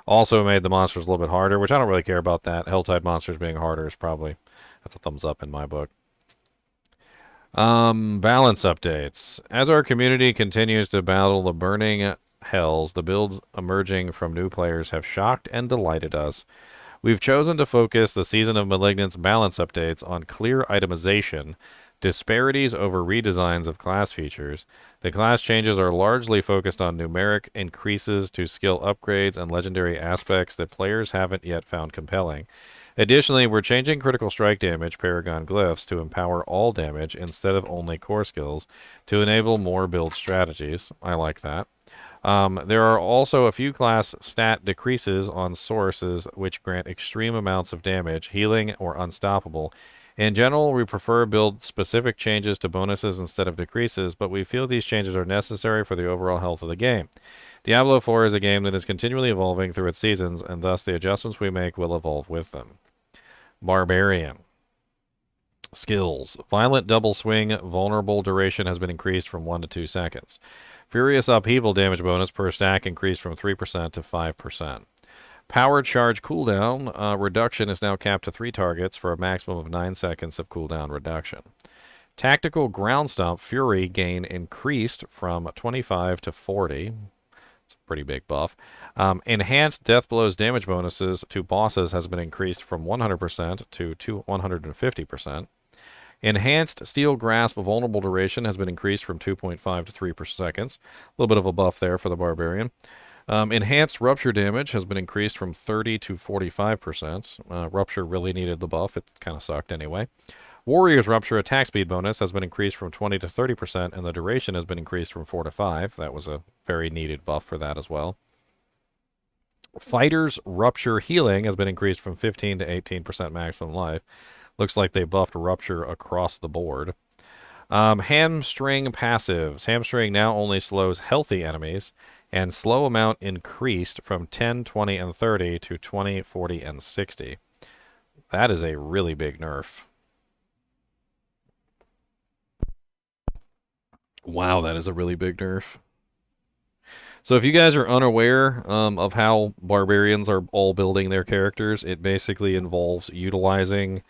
Also made the monsters a little bit harder, which I don't really care about that. Helltide monsters being harder is that's a thumbs up in my book. Balance updates. As our community continues to battle the burning hells, the builds emerging from new players have shocked and delighted us. We've chosen to focus the Season of Malignant's balance updates on clear itemization, disparities over redesigns of class features. The class changes are largely focused on numeric increases to skill upgrades and legendary aspects that players haven't yet found compelling. Additionally, we're changing critical strike damage Paragon glyphs to empower all damage instead of only core skills to enable more build strategies. I like that. There are also a few class stat decreases on sources which grant extreme amounts of damage, healing, or unstoppable. In general, we prefer build-specific changes to bonuses instead of decreases, but we feel these changes are necessary for the overall health of the game. Diablo 4 is a game that is continually evolving through its seasons, and thus the adjustments we make will evolve with them. Barbarian. Skills. Violent double swing, vulnerable duration has been increased from 1 to 2 seconds. Furious upheaval damage bonus per stack increased from 3% to 5%. Power charge cooldown reduction is now capped to 3 targets for a maximum of 9 seconds of cooldown reduction. Tactical ground stomp fury gain increased from 25 to 40. It's a pretty big buff. Enhanced death blows damage bonuses to bosses has been increased from 100% to 150%. Enhanced Steel Grasp vulnerable duration has been increased from 2.5 to 3 per seconds. A little bit of a buff there for the Barbarian. Enhanced Rupture damage has been increased from 30 to 45%. Rupture really needed the buff. It kind of sucked anyway. Warrior's Rupture attack speed bonus has been increased from 20 to 30%, and the duration has been increased from 4 to 5. That was a very needed buff for that as well. Fighter's Rupture healing has been increased from 15 to 18% maximum life. Looks like they buffed Rupture across the board. Hamstring passives. Hamstring now only slows healthy enemies, and slow amount increased from 10, 20, and 30 to 20, 40, and 60. That is a really big nerf. Wow, that is a really big nerf. So if you guys are unaware of how barbarians are all building their characters, it basically involves utilizing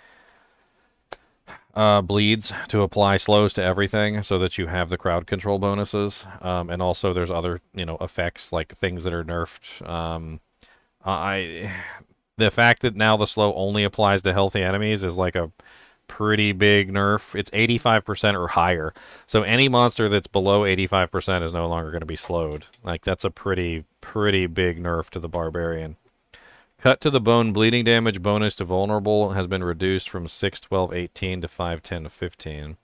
bleeds to apply slows to everything so that you have the crowd control bonuses. And also there's other, effects like things that are nerfed. I The fact that now the slow only applies to healthy enemies is like a pretty big nerf. It's 85% or higher. So any monster that's below 85% is no longer going to be slowed. Like that's a pretty big nerf to the barbarian. Cut to the bone bleeding damage bonus to vulnerable has been reduced from 6, 12, 18 to 5, 10 to 15.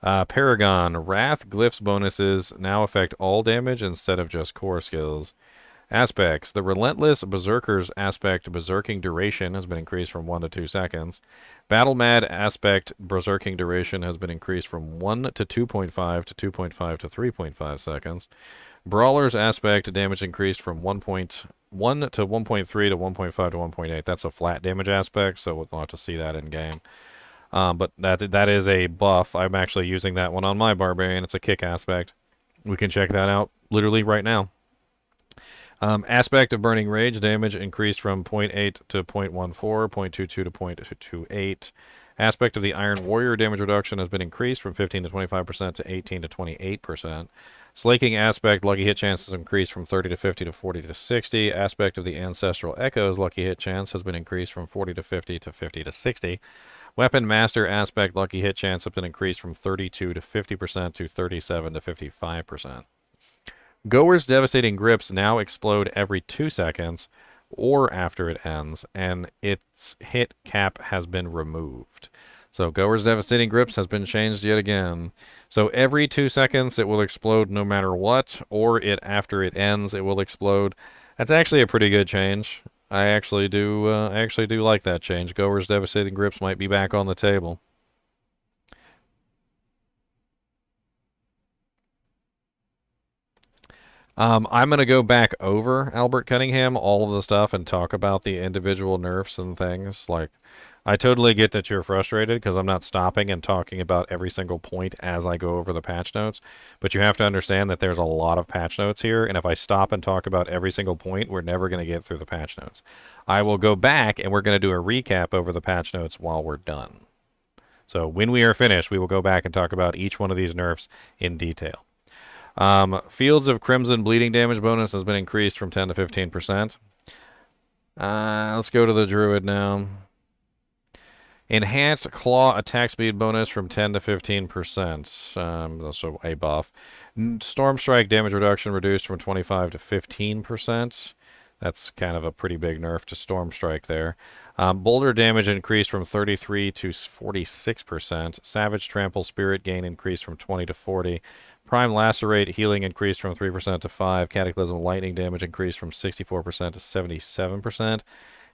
Paragon Wrath glyphs bonuses now affect all damage instead of just core skills. Aspects. The Relentless Berserker's aspect berserking duration has been increased from 1 to 2 seconds. Battle Mad aspect berserking duration has been increased from 1 to 2.5 to 2.5 to 3.5 seconds. Brawler's aspect damage increased from 1.1 to 1.3 to 1.5 to 1.8. That's a flat damage aspect, so we'll have to see that in game. But that is a buff. I'm actually using that one on my Barbarian. It's a kick aspect. We can check that out literally right now. Aspect of Burning Rage damage increased from 0.8 to 0.14, 0.22 to 0.28. Aspect of the Iron Warrior damage reduction has been increased from 15 to 25% to 18 to 28%. Slaking aspect lucky hit chance has increased from 30 to 50 to 40 to 60. Aspect of the Ancestral Echoes lucky hit chance has been increased from 40 to 50 to 50 to 60. Weapon Master aspect lucky hit chance has been increased from 32 to 50% to 37 to 55%. Goer's devastating grips now explode every 2 seconds or after it ends, and its hit cap has been removed. So Goer's devastating grips has been changed yet again. So every 2 seconds it will explode no matter what, or after it ends it will explode. That's actually a pretty good change. I actually do like that change. Goer's devastating grips might be back on the table. I'm going to go back over Albert Cunningham, all of the stuff, and talk about the individual nerfs and things. Like, I totally get that you're frustrated because I'm not stopping and talking about every single point as I go over the patch notes. But you have to understand that there's a lot of patch notes here, and if I stop and talk about every single point, we're never going to get through the patch notes. I will go back and we're going to do a recap over the patch notes while we're done. So when we are finished, we will go back and talk about each one of these nerfs in detail. Fields of Crimson bleeding damage bonus has been increased from 10 to 15%. Let's go to the Druid now. Enhanced Claw attack speed bonus from 10 to 15%. So a buff. Storm Strike damage reduction reduced from 25 to 15%. That's kind of a pretty big nerf to Storm Strike there. Boulder damage increased from 33 to 46%. Savage Trample Spirit gain increased from 20 to 40. Prime Lacerate healing increased from 3% to 5%. Cataclysm lightning damage increased from 64% to 77%.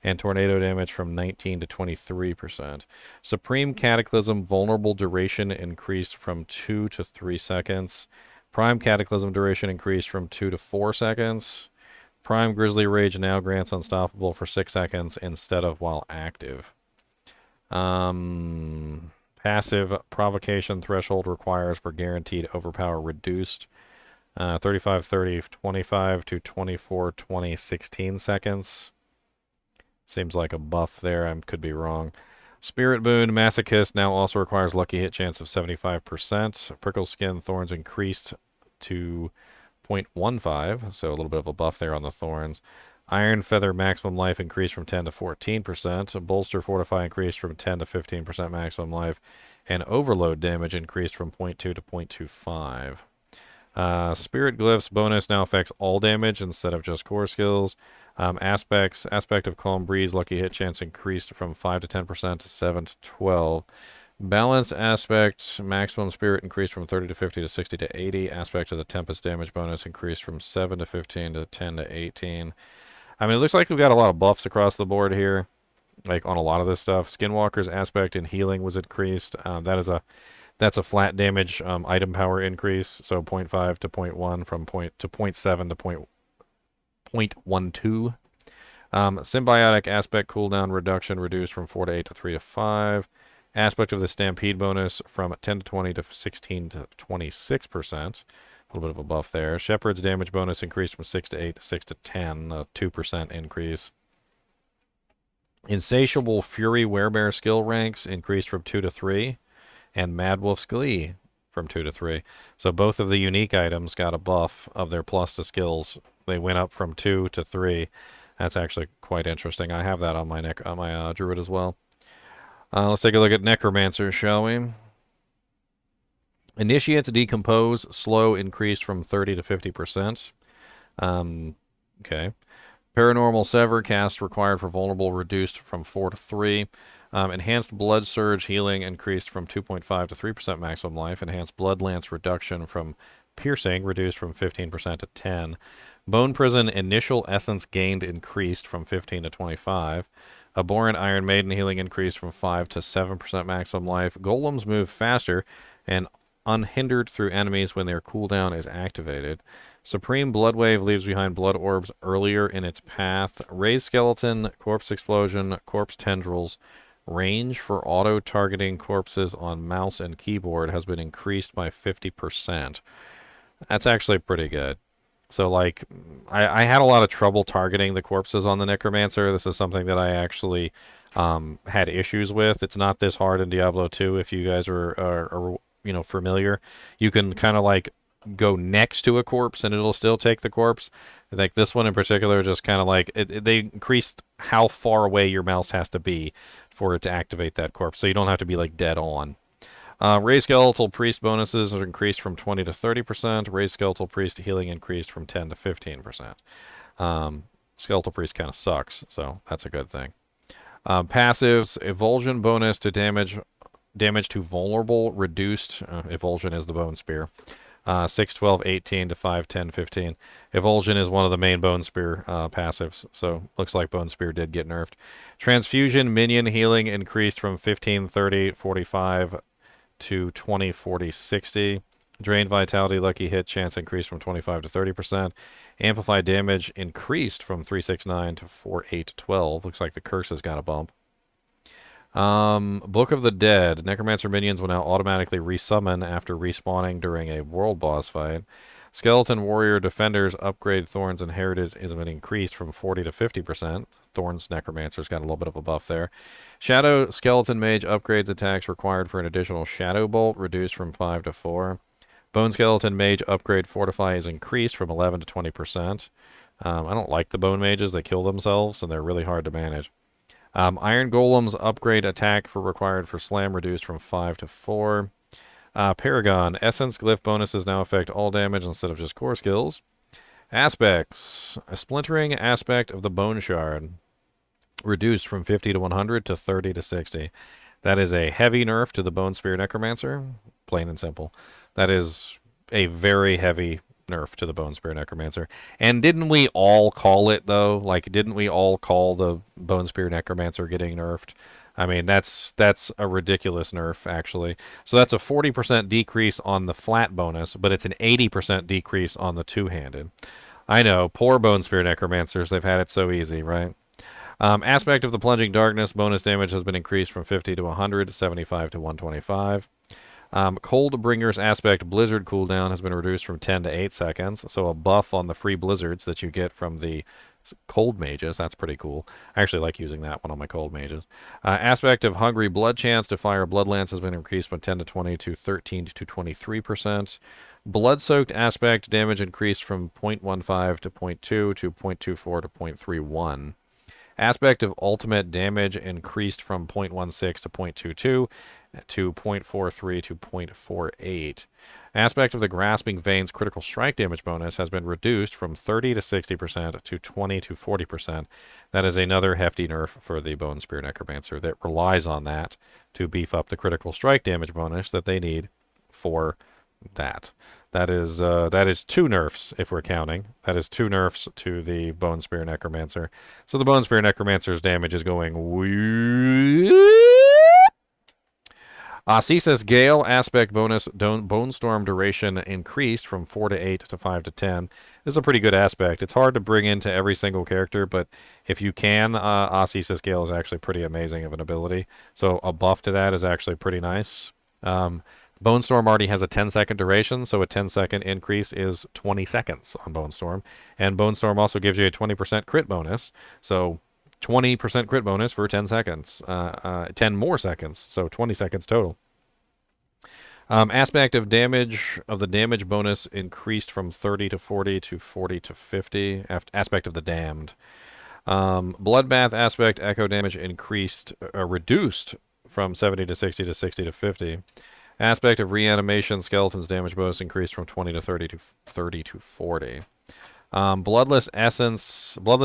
And tornado damage from 19 to 23%. Supreme Cataclysm vulnerable duration increased from 2 to 3 seconds. Prime Cataclysm duration increased from 2 to 4 seconds. Prime Grizzly Rage now grants Unstoppable for 6 seconds instead of while active. Passive Provocation threshold requires for guaranteed overpower reduced. 35, 30, 25 to 24, 20, 16 seconds. Seems like a buff there. I could be wrong. Spirit Boon Masochist now also requires lucky hit chance of 75%. Prickle Skin Thorns increased to 0.15, so a little bit of a buff there on the Thorns. Iron Feather maximum life increased from 10 to 14%. Bolster Fortify increased from 10 to 15% maximum life. And Overload damage increased from 0.2 to 0.25. Spirit Glyphs bonus now affects all damage instead of just core skills. Aspect of Calm Breeze lucky hit chance increased from 5 to 10% to 7 to 12. Balance aspect maximum spirit increased from 30 to 50 to 60 to 80. Aspect of the Tempest damage bonus increased from 7 to 15 to 10 to 18. I mean, it looks like we've got a lot of buffs across the board here, like on a lot of this stuff. Skinwalker's aspect and healing was increased. That's a flat damage item power increase, so 0.5 to 0.1 from 0.7 to 0.12. Symbiotic aspect cooldown reduction reduced from 4 to 8 to 3 to 5. Aspect of the Stampede bonus from 10 to 20 to 16 to 26%. A little bit of a buff there. Shepherd's damage bonus increased from 6 to 8 to 6 to 10, a 2% increase. Insatiable Fury Werebear skill ranks increased from 2 to 3, and Mad Wolf's Glee from 2 to 3. So both of the unique items got a buff of their plus to skills. They went up from 2 to 3. That's actually quite interesting. I have that on my Druid as well. Let's take a look at Necromancer, shall we? Initiates Decompose, slow increased from 30 to 50%. Okay. Paranormal Sever, cast required for vulnerable, reduced from 4 to 3. Enhanced Blood Surge healing increased from 2.5 to 3% maximum life. Enhanced Blood Lance reduction from piercing reduced from 15% to 10. Bone Prison initial essence gained increased from 15 to 25. Abhorrent Iron Maiden healing increased from 5 to 7% maximum life. Golems move faster and unhindered through enemies when their cooldown is activated. Supreme Blood Wave leaves behind blood orbs earlier in its path. Raised Skeleton, Corpse Explosion, Corpse Tendrils. Range for auto-targeting corpses on mouse and keyboard has been increased by 50%. That's actually pretty good. So, like, I had a lot of trouble targeting the corpses on the Necromancer. This is something that I actually had issues with. It's not this hard in Diablo 2 if you guys are familiar. You can kind of, like, go next to a corpse and it'll still take the corpse. I think this one in particular just kind of like, they increased how far away your mouse has to be for it to activate that corpse. So you don't have to be, like, dead on. Raised Skeletal Priest bonuses are increased from 20 to 30%. Raised Skeletal Priest healing increased from 10 to 15%. Skeletal Priest kind of sucks, so that's a good thing. Passives, Evulsion bonus to damage to vulnerable, reduced. Evulsion is the Bone Spear. 6, 12, 18 to 5, 10, 15. Evulsion is one of the main Bone Spear passives, so looks like Bone Spear did get nerfed. Transfusion minion healing increased from 15, 30, 45 to 20, 40, 60. Drained Vitality Lucky Hit chance increased from 25 to 30%. Amplified damage increased from 369 to 4812. Looks like the curse has got a bump. Book of the Dead. Necromancer minions will now automatically resummon after respawning during a world boss fight. Skeleton Warrior Defenders upgrade Thorns and Heritage is been increased from 40 to 50%. Thorns Necromancer's got a little bit of a buff there. Shadow Skeleton Mage upgrades attacks required for an additional Shadow Bolt, reduced from 5 to 4. Bone Skeleton Mage upgrade Fortify is increased from 11 to 20%. I don't like the Bone Mages. They kill themselves, and they're really hard to manage. Iron Golems upgrade attack for required for Slam reduced from 5 to 4. Paragon. Essence Glyph bonuses now affect all damage instead of just core skills. Aspects. A splintering aspect of the Bone Shard. Reduced from 50 to 100 to 30 to 60. That is a heavy nerf to the Bone Spear Necromancer. Plain and simple. That is a very heavy nerf to the Bone Spear Necromancer. And didn't we all call it, though? Like, didn't we all call the Bone Spear Necromancer getting nerfed? I mean, that's a ridiculous nerf, actually. So that's a 40% decrease on the flat bonus, but it's an 80% decrease on the two-handed. I know, poor Bone Spear Necromancers, they've had it so easy, right? Aspect of the Plunging Darkness, bonus damage has been increased from 50 to 100, 75 to 125. Coldbringer's Aspect Blizzard cooldown has been reduced from 10 to 8 seconds, so a buff on the free blizzards that you get from the cold mages. That's pretty cool. I actually like using that one on my cold mages. Aspect of Hungry Blood chance to fire Blood Lance has been increased from 10 to 20 to 13 to 23%. Blood-soaked aspect damage increased from 0.15 to 0.2 to 0.24 to 0.31. Aspect of ultimate damage increased from 0.16 to 0.22 to 0.43 to 0.48. Aspect of the Grasping Veins critical strike damage bonus has been reduced from 30 to 60% to 20 to 40%. That is another hefty nerf for the Bone Spear Necromancer that relies on that to beef up the critical strike damage bonus that they need for that. That is 2 nerfs if we're counting. That is 2 nerfs to the Bone Spear Necromancer. So the Bone Spear Necromancer's damage is going Ceaseless Gale aspect bonus Bone Storm duration increased from 4 to 8 to 5 to 10. This is a pretty good aspect. It's hard to bring into every single character, but if you can, Ceaseless Gale is actually pretty amazing of an ability. So a buff to that is actually pretty nice. Bone Storm already has a 10-second duration, so a 10-second increase is 20 seconds on Bone Storm. And Bone Storm also gives you a 20% crit bonus, so 20% crit bonus for 10 seconds. 10 more seconds, so 20 seconds total. Aspect of damage of the damage bonus increased from 30 to 40 to 40 to 50. Aspect of the damned. Bloodbath aspect echo damage reduced from 70 to 60 to 60 to 50. Aspect of reanimation skeleton's damage bonus increased from 20 to 30 to 40. Bloodless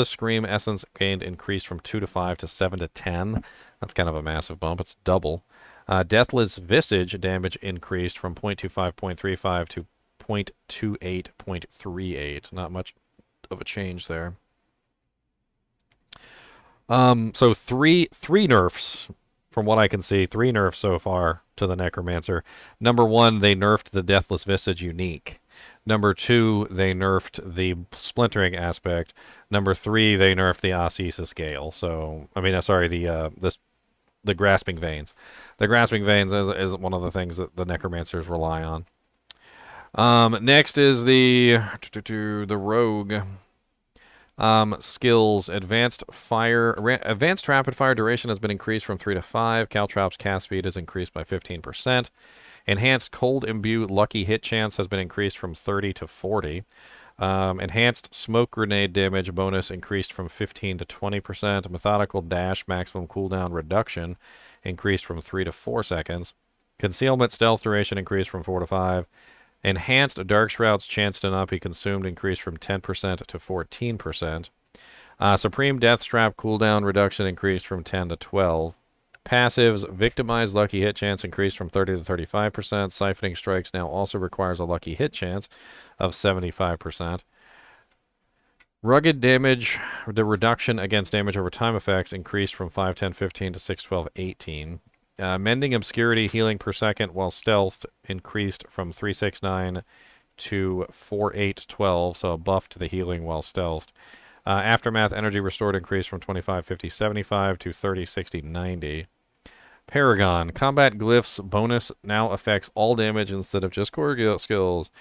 Scream essence gained increased from 2 to 5 to 7 to 10. That's kind of a massive bump. It's double. Deathless Visage damage increased from 0.25.35 to 0.28.38. Not much of a change there. So three nerfs, from what I can see, 3 nerfs so far to the Necromancer. Number 1, they nerfed the Deathless Visage unique. Number 2, they nerfed the splintering aspect. Number 3, they nerfed the Acesis Gale. So, the Grasping Veins. The Grasping Veins is one of the things that the Necromancers rely on. Next is the Rogue. Skills. Advanced rapid fire duration has been increased from 3 to 5. Caltrops cast speed is increased by 15%. Enhanced cold imbue lucky hit chance has been increased from 30 to 40. Enhanced smoke grenade damage bonus increased from 15 to 20%. Methodical dash maximum cooldown reduction increased from 3 to 4 seconds. Concealment stealth duration increased from 4 to 5. Enhanced Dark Shroud's chance to not be consumed increased from 10% to 14%. Supreme Death Strap cooldown reduction increased from 10 to 12. Passives, Victimized lucky hit chance increased from 30 to 35%. Siphoning Strikes now also requires a lucky hit chance of 75%. Rugged damage, the reduction against damage over time effects increased from 5, 10, 15 to 6, 12, 18. Mending Obscurity healing per second while stealthed increased from 369 to 4812, so a buff to the healing while stealthed. Aftermath energy restored increased from 25, 50, 75 to 30, 60, 90. Paragon. Combat Glyphs bonus now affects all damage instead of just core skills.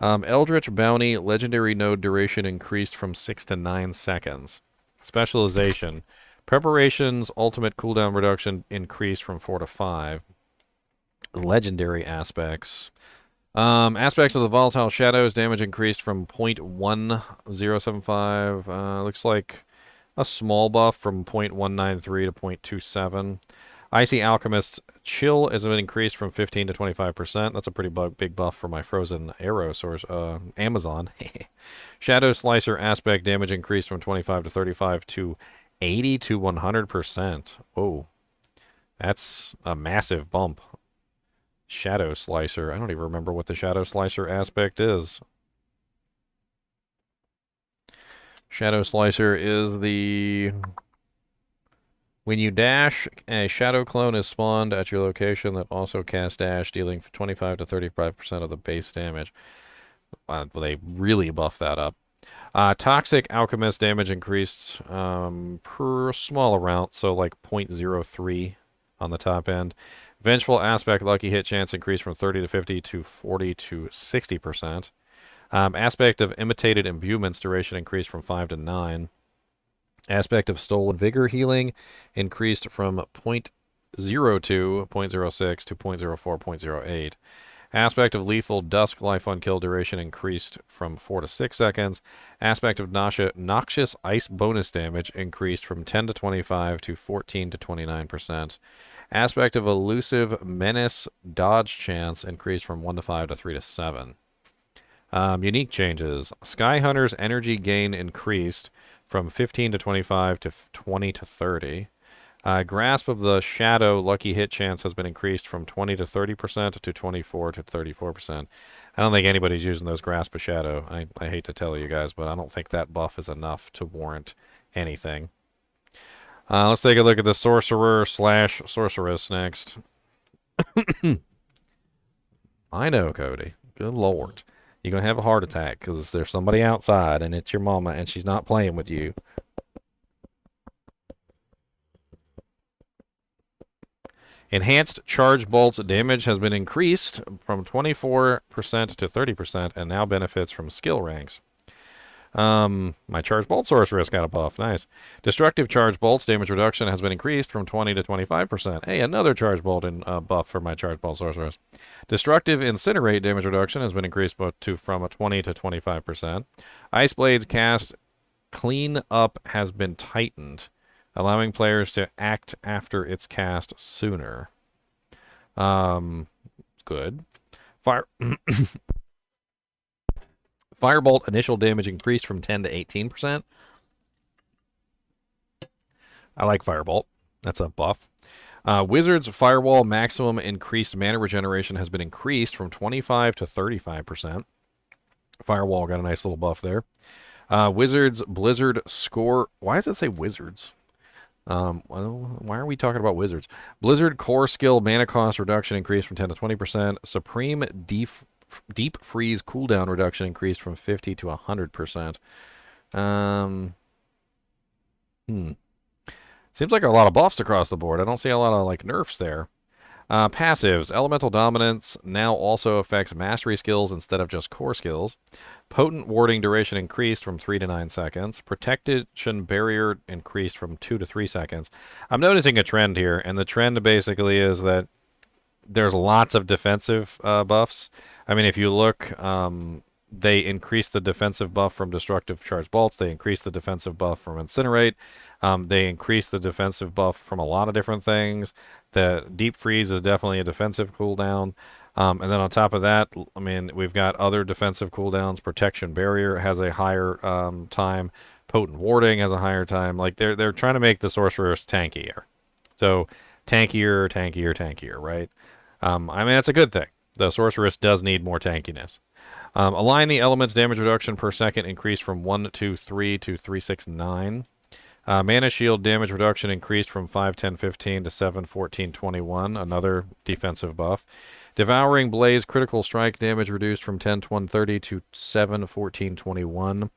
Eldritch Bounty legendary node duration increased from 6 to 9 seconds. Specialization. Preparation's ultimate cooldown reduction increased from 4 to 5. Legendary aspects. Aspects of the Volatile Shadows damage increased from 0.1075. Looks like a small buff from 0.193 to 0.27. Icy Alchemist's chill has been increased from 15 to 25%. That's a pretty big buff for my frozen arrow source, Amazon. Shadow Slicer aspect damage increased from 25 to 35 to 80 to 100%. Oh, that's a massive bump. Shadow Slicer. I don't even remember what the Shadow Slicer aspect is. Shadow Slicer is the... When you dash, a shadow clone is spawned at your location that also casts dash, dealing 25 to 35% of the base damage. They really buffed that up. Toxic Alchemist damage increased per small amount, so like 0.03 on the top end. Vengeful Aspect lucky hit chance increased from 30 to 50 to 40 to 60%. Aspect of Imitated Imbuements duration increased from 5 to 9. Aspect of Stolen Vigor healing increased from 0.02, 0.06 to 0.04, 0.08. Aspect of Lethal Dusk life on kill duration increased from 4 to 6 seconds. Aspect of Noxious Ice bonus damage increased from 10 to 25 to 14 to 29%. Aspect of Elusive Menace dodge chance increased from 1 to 5 to 3 to 7. Unique changes. Sky Hunter's energy gain increased from 15 to 25 to 20 to 30. Grasp of the Shadow lucky hit chance has been increased from 20 to 30% to 24 to 34%. I don't think anybody's using those Grasp of Shadow. I hate to tell you guys, but I don't think that buff is enough to warrant anything. Let's take a look at the Sorcerer / Sorceress next. I know, Cody. Good lord. You're going to have a heart attack because there's somebody outside and it's your mama and she's not playing with you. Enhanced charge bolts damage has been increased from 24% to 30% and now benefits from skill ranks. My charge bolt sorceress got a buff. Nice. Destructive charge bolts damage reduction has been increased from 20 to 25%. Hey, another charge bolt in buff for my charge bolt sorceress. Destructive incinerate damage reduction has been increased from 20 to 25%. Ice Blade's cast clean up has been tightened, allowing players to act after its cast sooner. Good. Firebolt initial damage increased from 10 to 18%. I like Firebolt. That's a buff. Wizard's Firewall maximum increased mana regeneration has been increased from 25 to 35%. Firewall got a nice little buff there. Wizards Blizzard score. Why does it say Wizards? Well, why are we talking about Wizards? Blizzard core skill mana cost reduction increased from 10 to 20%. Supreme deep freeze cooldown reduction increased from 50 to 100%. Seems like a lot of buffs across the board. I don't see a lot of like nerfs there. Passives. Elemental Dominance now also affects mastery skills instead of just core skills. Potent warding duration increased from 3 to 9 seconds. Protection barrier increased from 2 to 3 seconds. I'm noticing a trend here, and the trend basically is that there's lots of defensive buffs. I mean, if you look, they increased the defensive buff from Destructive Charge Bolts. They increased the defensive buff from Incinerate. They increased the defensive buff from a lot of different things. The Deep Freeze is definitely a defensive cooldown. And then on top of that, I mean, we've got other defensive cooldowns. Protection Barrier has a higher time. Potent Warding has a higher time. Like, they're trying to make the Sorcerers tankier. So, tankier, right? I mean, that's a good thing. The Sorceress does need more tankiness. Align the elements damage reduction per second increased from 123 to 369. Mana shield damage reduction increased from 5, 10, 15 to 7, 14, 21. Another defensive buff. Devouring Blaze critical strike damage reduced from 10, 20, 30 to 7, 14, 21.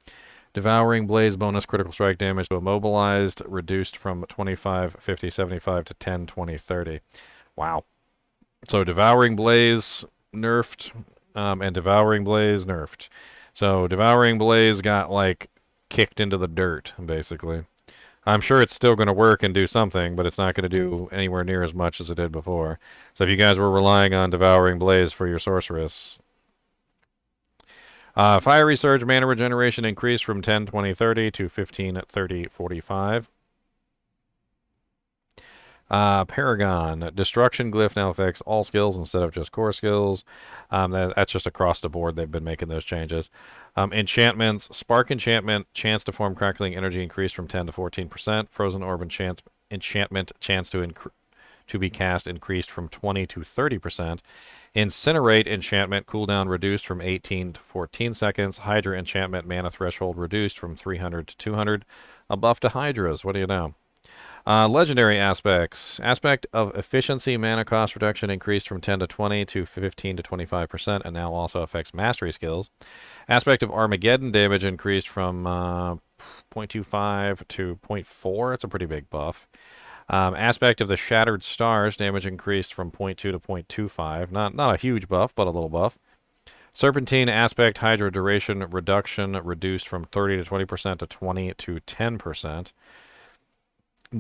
Devouring Blaze bonus critical strike damage to immobilized reduced from 25, 50, 75 to 10, 20, 30. Wow. So Devouring Blaze nerfed, and Devouring Blaze nerfed. So Devouring Blaze got, like, kicked into the dirt, basically. I'm sure it's still going to work and do something, but it's not going to do anywhere near as much as it did before. So if you guys were relying on Devouring Blaze for your Sorceress. Fiery Surge mana regeneration increased from 10, 20, 30 to 15, 30, 45. Paragon. Destruction Glyph now affects all skills instead of just core skills. That's just across the board. They've been making those changes. Enchantments. Spark Enchantment. Chance to form crackling energy increased from 10 to 14%. Frozen Orb Enchantment. Chance to be cast increased from 20 to 30%. Incinerate Enchantment. Cooldown reduced from 18 to 14 seconds. Hydra Enchantment. Mana threshold reduced from 300 to 200. A buff to Hydras. What do you know? Legendary aspects. Aspect of efficiency mana cost reduction increased from 10 to 20 to 15 to 25% and now also affects mastery skills. Aspect of Armageddon damage increased from 0.25 to 0.4. It's a pretty big buff. Aspect of the Shattered Stars damage increased from 0.2 to 0.25. Not a huge buff, but a little buff. Serpentine aspect Hydra duration reduction reduced from 30 to 20% to 20 to 10%.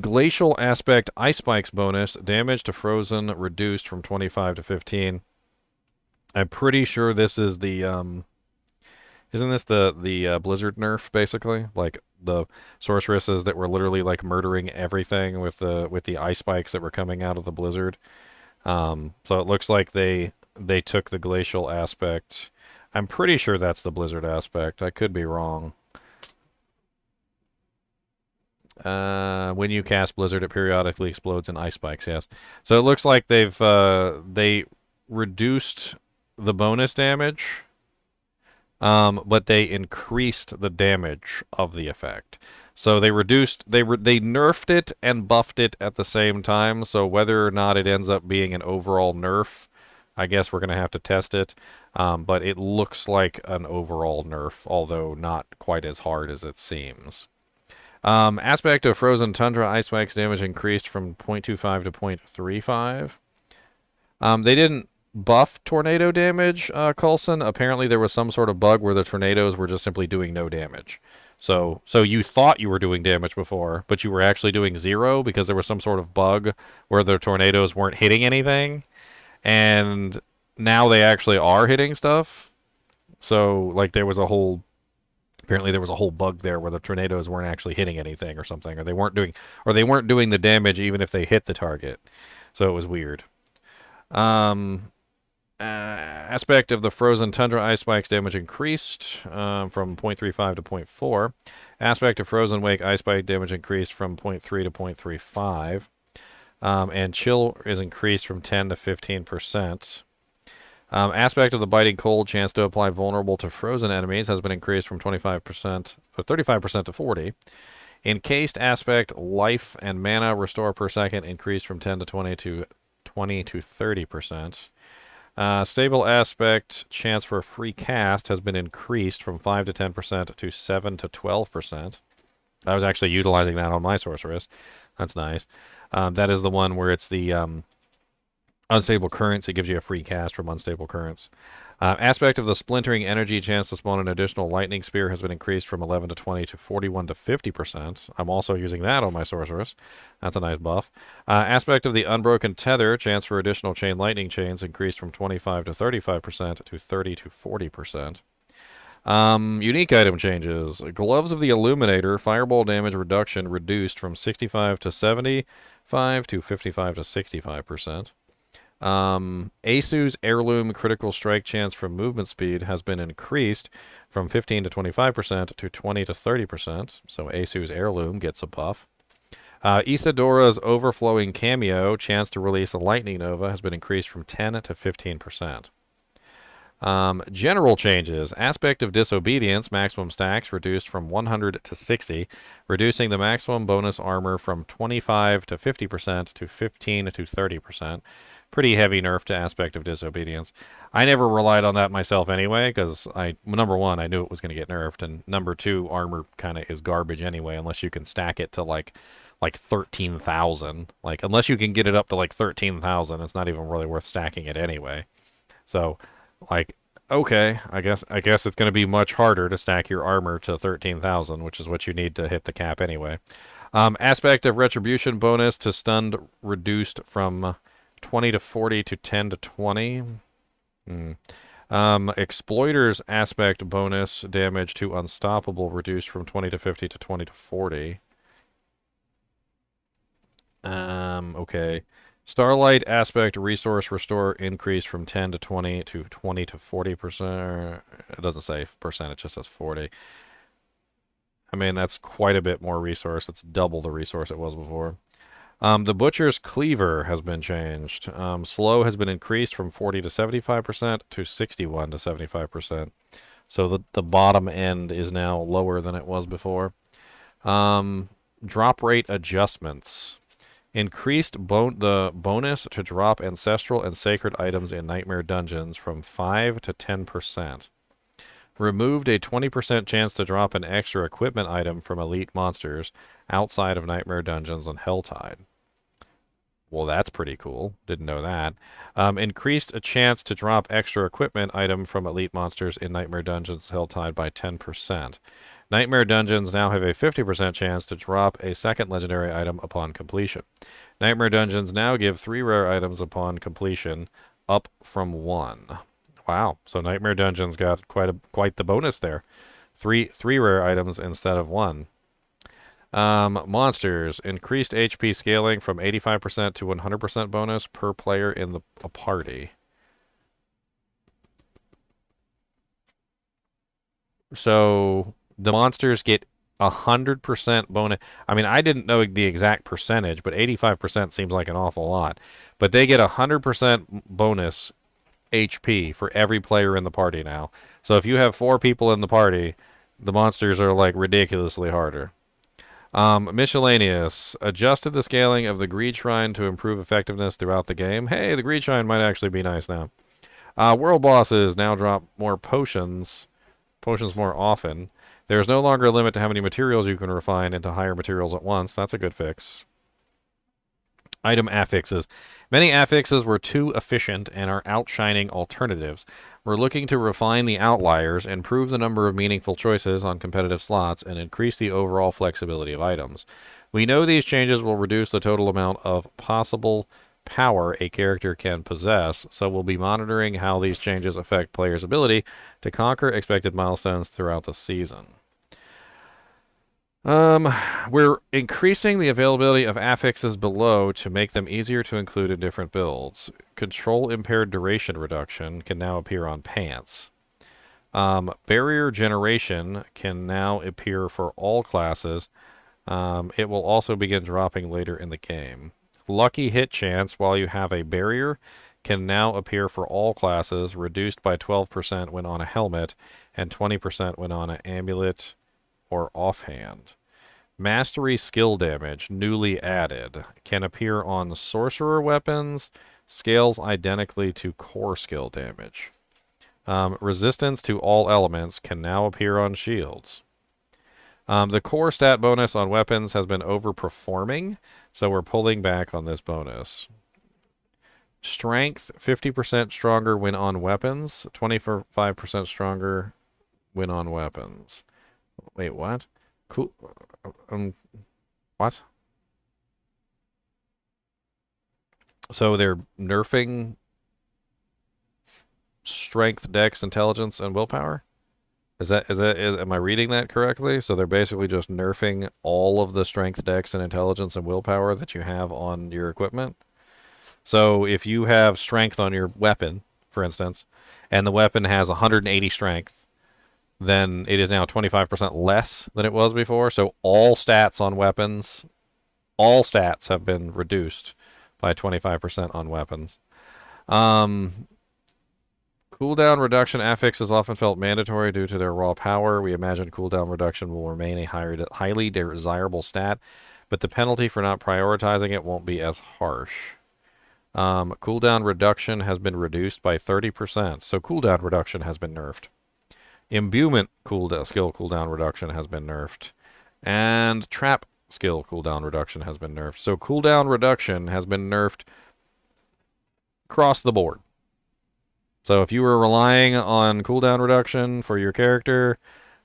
Glacial aspect Ice Spikes bonus damage to frozen reduced from 25 to 15. I'm pretty sure this is the isn't this the Blizzard nerf basically? Like the sorceresses that were literally like murdering everything with the ice spikes that were coming out of the Blizzard. So it looks like they took the glacial aspect. I'm pretty sure that's the Blizzard aspect. I could be wrong. When you cast Blizzard, it periodically explodes in ice spikes. Yes, so it looks like they reduced the bonus damage, but they increased the damage of the effect. So they nerfed it and buffed it at the same time. So whether or not it ends up being an overall nerf, I guess we're gonna have to test it. But it looks like an overall nerf, although not quite as hard as it seems. Aspect of Frozen Tundra Ice Spikes damage increased from 0.25 to 0.35. They didn't buff tornado damage, Coulson. Apparently there was some sort of bug where the tornadoes were just simply doing no damage. So you thought you were doing damage before, but you were actually doing zero because there was some sort of bug where the tornadoes weren't hitting anything. And now they actually are hitting stuff. So like apparently there was a whole bug there where the tornadoes weren't actually hitting anything or something, or they weren't doing the damage even if they hit the target. So it was weird. Aspect of the Frozen Tundra Ice Spikes damage increased from 0.35 to 0.4. Aspect of Frozen Wake Ice Spike damage increased from 0.3 to 0.35. And Chill is increased from 10 to 15%. Aspect of the Biting Cold chance to apply vulnerable to frozen enemies has been increased from 25% or 35% to 40. Encased aspect life and mana restore per second increased from 10 to 20 to 30%. Stable aspect chance for a free cast has been increased from 5 to 10% to 7 to 12%. I was actually utilizing that on my sorceress. That's nice. That is the one where it's the unstable currents. It gives you a free cast from unstable currents. Aspect of the splintering energy chance to spawn an additional lightning spear has been increased from 11 to 20 to 41 to 50%. I'm also using that on my sorceress. That's a nice buff. Aspect of the unbroken tether chance for additional chain lightning chains increased from 25 to 35% to 30 to 40%. Unique item changes. Gloves of the Illuminator fireball damage reduction reduced from 65 to 75 to 55 to 65%. Asu's heirloom critical strike chance from movement speed has been increased from 15 to 25% to 20 to 30%. So Asu's heirloom gets a buff. Isadora's overflowing cameo chance to release a lightning nova has been increased from 10 to 15%. General changes. Aspect of Disobedience maximum stacks reduced from 100 to 60, reducing the maximum bonus armor from 25 to 50% to 15 to 30%. Pretty heavy nerf to Aspect of Disobedience. I never relied on that myself anyway, because number one, I knew it was going to get nerfed, and number two, armor kind of is garbage anyway, unless you can stack it to like 13,000. Like, unless you can get it up to like 13,000, it's not even really worth stacking it anyway. So, like, okay, I guess it's going to be much harder to stack your armor to 13,000, which is what you need to hit the cap anyway. Aspect of Retribution bonus to stunned reduced from 20 to 40 to 10 to 20. Exploiter's aspect bonus damage to unstoppable reduced from 20 to 50 to 20 to 40. Okay. Starlight aspect resource restore increase from 10 to 20 to 20 to 40%. It doesn't say percent, it just says 40. I mean, that's quite a bit more resource. It's double the resource it was before. The Butcher's Cleaver has been changed. Slow has been increased from 40 to 75% to 61 to 75%. So the bottom end is now lower than it was before. Drop rate adjustments. Increased the bonus to drop ancestral and sacred items in Nightmare Dungeons from 5 to 10%. Removed a 20% chance to drop an extra equipment item from elite monsters outside of Nightmare Dungeons on Helltide. Well, that's pretty cool. Didn't know that. Increased a chance to drop extra equipment item from elite monsters in Nightmare Dungeons Helltide by 10%. Nightmare Dungeons now have a 50% chance to drop a second legendary item upon completion. Nightmare Dungeons now give 3 rare items upon completion, up from 1. Wow, so Nightmare Dungeons got quite the bonus there. Three rare items instead of 1. Monsters. Increased HP scaling from 85% to 100% bonus per player in a party. So the monsters get 100% bonus. I mean, I didn't know the exact percentage, but 85% seems like an awful lot. But they get 100% bonus HP for every player in the party now. So if you have 4 people in the party, the monsters are like ridiculously harder. Miscellaneous. Adjusted the scaling of the Greed Shrine to improve effectiveness throughout the game. Hey, the Greed Shrine might actually be nice now. World bosses now drop more potions. Potions more often. There is no longer a limit to how many materials you can refine into higher materials at once. That's a good fix. Item affixes. Many affixes were too efficient and are outshining alternatives. We're looking to refine the outliers, improve the number of meaningful choices on competitive slots, and increase the overall flexibility of items. We know these changes will reduce the total amount of possible power a character can possess, so we'll be monitoring how these changes affect players' ability to conquer expected milestones throughout the season. We're increasing the availability of affixes below to make them easier to include in different builds. Control impaired duration reduction can now appear on pants. Barrier generation can now appear for all classes. It will also begin dropping later in the game. Lucky hit chance while you have a barrier can now appear for all classes, reduced by 12% when on a helmet and 20% when on an amulet or offhand. Mastery skill damage, newly added, can appear on sorcerer weapons, scales identically to core skill damage. Resistance to all elements can now appear on shields. The core stat bonus on weapons has been overperforming, so we're pulling back on this bonus. Strength, 50% stronger when on weapons, 25% stronger when on weapons. Wait, what? Cool. What? So they're nerfing strength, dex, intelligence, and willpower? Am I reading that correctly? So they're basically just nerfing all of the strength, dex, and intelligence and willpower that you have on your equipment. So if you have strength on your weapon, for instance, and the weapon has 180 strength, then it is now 25% less than it was before. So all stats on weapons, all stats have been reduced by 25% on weapons. Cooldown reduction affix is often felt mandatory due to their raw power. We imagine cooldown reduction will remain a highly desirable stat, but the penalty for not prioritizing it won't be as harsh. Cooldown reduction has been reduced by 30%, so cooldown reduction has been nerfed. Imbuement skill cooldown reduction has been nerfed, and trap skill cooldown reduction has been nerfed. So cooldown reduction has been nerfed across the board. So if you were relying on cooldown reduction for your character,